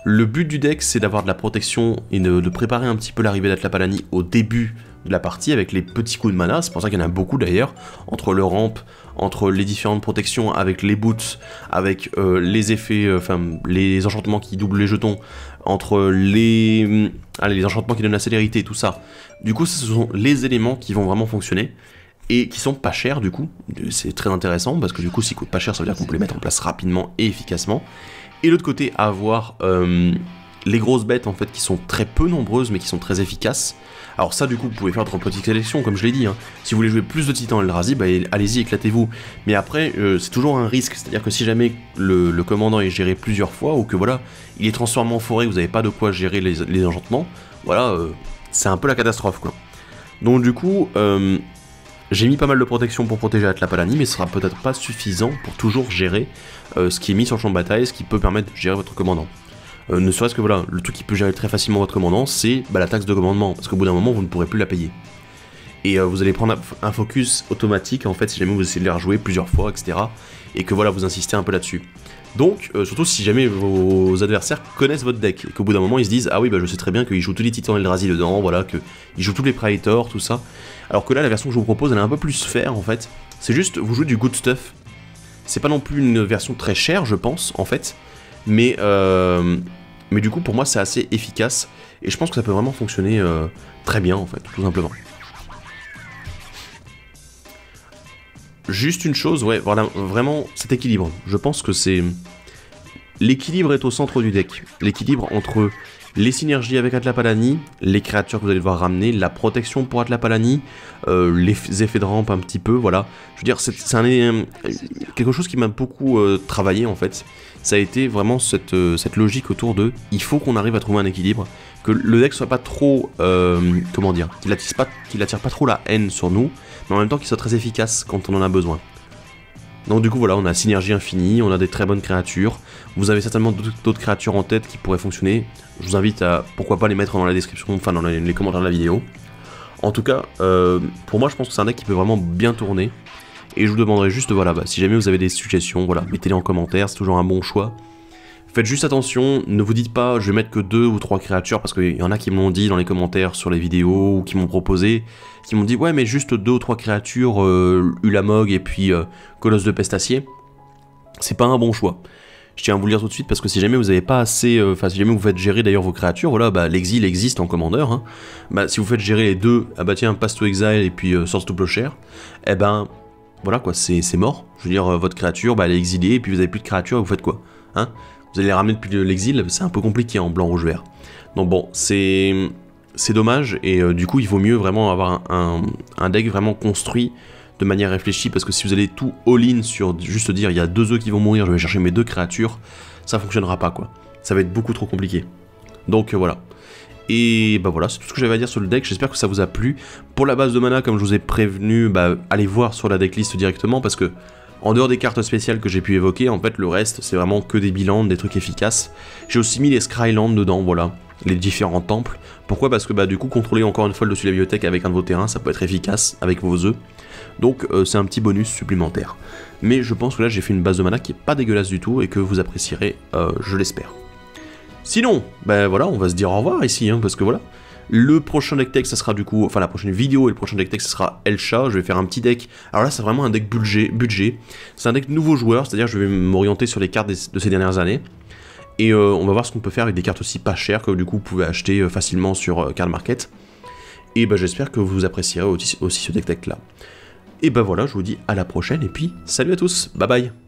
A: Le but du deck, c'est d'avoir de la protection et de préparer un petit peu l'arrivée d'Atlapalani au début de la partie avec les petits coups de mana. C'est pour ça qu'il y en a beaucoup d'ailleurs, entre le ramp, entre les différentes protections, avec les boots, avec les effets, les enchantements qui doublent les jetons, entre les enchantements qui donnent la célérité, tout ça. Du coup, ce sont les éléments qui vont vraiment fonctionner et qui sont pas chers du coup. C'est très intéressant parce que du coup, s'ils coûtent pas cher, ça veut dire qu'on peut les mettre en place rapidement et efficacement. Et de l'autre côté, avoir les grosses bêtes en fait qui sont très peu nombreuses mais qui sont très efficaces. Alors ça du coup vous pouvez faire votre petite sélection comme je l'ai dit, hein. Si vous voulez jouer plus de Titans Eldrazi, allez-y, éclatez-vous. Mais après c'est toujours un risque, c'est-à-dire que si jamais le commandant est géré plusieurs fois ou que voilà, il est transformé en forêt, vous n'avez pas de quoi gérer les enchantements, voilà, c'est un peu la catastrophe quoi. Donc du coup, j'ai mis pas mal de protection pour protéger Atlapalani, mais ce sera peut-être pas suffisant pour toujours gérer ce qui est mis sur le champ de bataille, ce qui peut permettre de gérer votre commandant. Ne serait-ce que voilà, le truc qui peut gérer très facilement votre commandant, c'est la taxe de commandement, parce qu'au bout d'un moment, vous ne pourrez plus la payer. Et vous allez prendre un focus automatique, en fait, si jamais vous essayez de les rejouer plusieurs fois, etc. Et que voilà, vous insistez un peu là-dessus. Donc, surtout si jamais vos adversaires connaissent votre deck, et qu'au bout d'un moment, ils se disent « Ah oui, je sais très bien qu'ils jouent tous les Titans Eldrazi dedans, voilà, qu'ils jouent tous les Praetors, tout ça. » Alors que là, la version que je vous propose, elle est un peu plus faire, en fait. C'est juste, vous jouez du good stuff. C'est pas non plus une version très chère, je pense, en fait. Mais du coup, pour moi, c'est assez efficace. Et je pense que ça peut vraiment fonctionner très bien, en fait, tout simplement. Juste une chose, ouais, voilà, vraiment, cet équilibre. Je pense que c'est... L'équilibre est au centre du deck. L'équilibre entre les synergies avec Atlapalani, les créatures que vous allez devoir ramener, la protection pour Atlapalani, les effets de rampe un petit peu, voilà. Je veux dire, c'est quelque chose qui m'a beaucoup travaillé, en fait. Ça a été vraiment cette logique autour de... Il faut qu'on arrive à trouver un équilibre, que le deck soit pas trop... comment dire, qu'il attire pas trop la haine sur nous, mais en même temps qu'il soit très efficace quand on en a besoin. Donc du coup voilà, on a synergie infinie, on a des très bonnes créatures, vous avez certainement d'autres créatures en tête qui pourraient fonctionner, je vous invite à pourquoi pas les mettre dans la description, enfin dans les commentaires de la vidéo. En tout cas, pour moi je pense que c'est un deck qui peut vraiment bien tourner, et je vous demanderai juste, voilà, si jamais vous avez des suggestions, voilà, mettez-les en commentaire, c'est toujours un bon choix. Faites juste attention, ne vous dites pas je vais mettre que 2 ou 3 créatures, parce qu'il y en a qui me l'ont dit dans les commentaires sur les vidéos, ou qui m'ont proposé, qui m'ont dit ouais mais juste 2 ou 3 créatures, Ulamog et puis Colosse de Pestacier, c'est pas un bon choix. Je tiens à vous le dire tout de suite parce que si jamais vous n'avez pas assez, si jamais vous faites gérer d'ailleurs vos créatures, voilà, l'exil existe en commandeur, hein. Si vous faites gérer les 2, ah bah tiens, Pass to Exile et puis Source to Plowshare, eh ben voilà quoi, c'est mort. Je veux dire, votre créature, elle est exilée et puis vous avez plus de créatures et vous faites quoi, hein? Vous allez les ramener depuis l'exil, c'est un peu compliqué en blanc, rouge, vert. Donc bon, c'est dommage, et du coup il vaut mieux vraiment avoir un deck vraiment construit de manière réfléchie, parce que si vous allez tout all-in sur juste dire il y a 2 œufs qui vont mourir, je vais chercher mes 2 créatures, ça fonctionnera pas quoi. Ça va être beaucoup trop compliqué. Donc voilà. Et bah voilà, c'est tout ce que j'avais à dire sur le deck, j'espère que ça vous a plu. Pour la base de mana, comme je vous ai prévenu, allez voir sur la decklist directement, parce que en dehors des cartes spéciales que j'ai pu évoquer, en fait le reste c'est vraiment que des bilans, des trucs efficaces. J'ai aussi mis les Scrylands dedans, voilà, les différents temples. Pourquoi? Parce que du coup contrôler encore une fois le dessus de la bibliothèque avec un de vos terrains, ça peut être efficace avec vos œufs. Donc c'est un petit bonus supplémentaire. Mais je pense que là j'ai fait une base de mana qui est pas dégueulasse du tout et que vous apprécierez, je l'espère. Sinon, voilà, on va se dire au revoir ici, hein, parce que voilà. Le prochain deck tech, ça sera du coup, enfin la prochaine vidéo et le prochain deck tech, ça sera Elcha. Je vais faire un petit deck. Alors là, c'est vraiment un deck budget. C'est un deck nouveau joueur, c'est-à-dire je vais m'orienter sur les cartes de ces dernières années. Et on va voir ce qu'on peut faire avec des cartes aussi pas chères que du coup vous pouvez acheter facilement sur Card Market. Et j'espère que vous apprécierez aussi ce deck tech là. Et voilà, je vous dis à la prochaine et puis salut à tous, bye bye.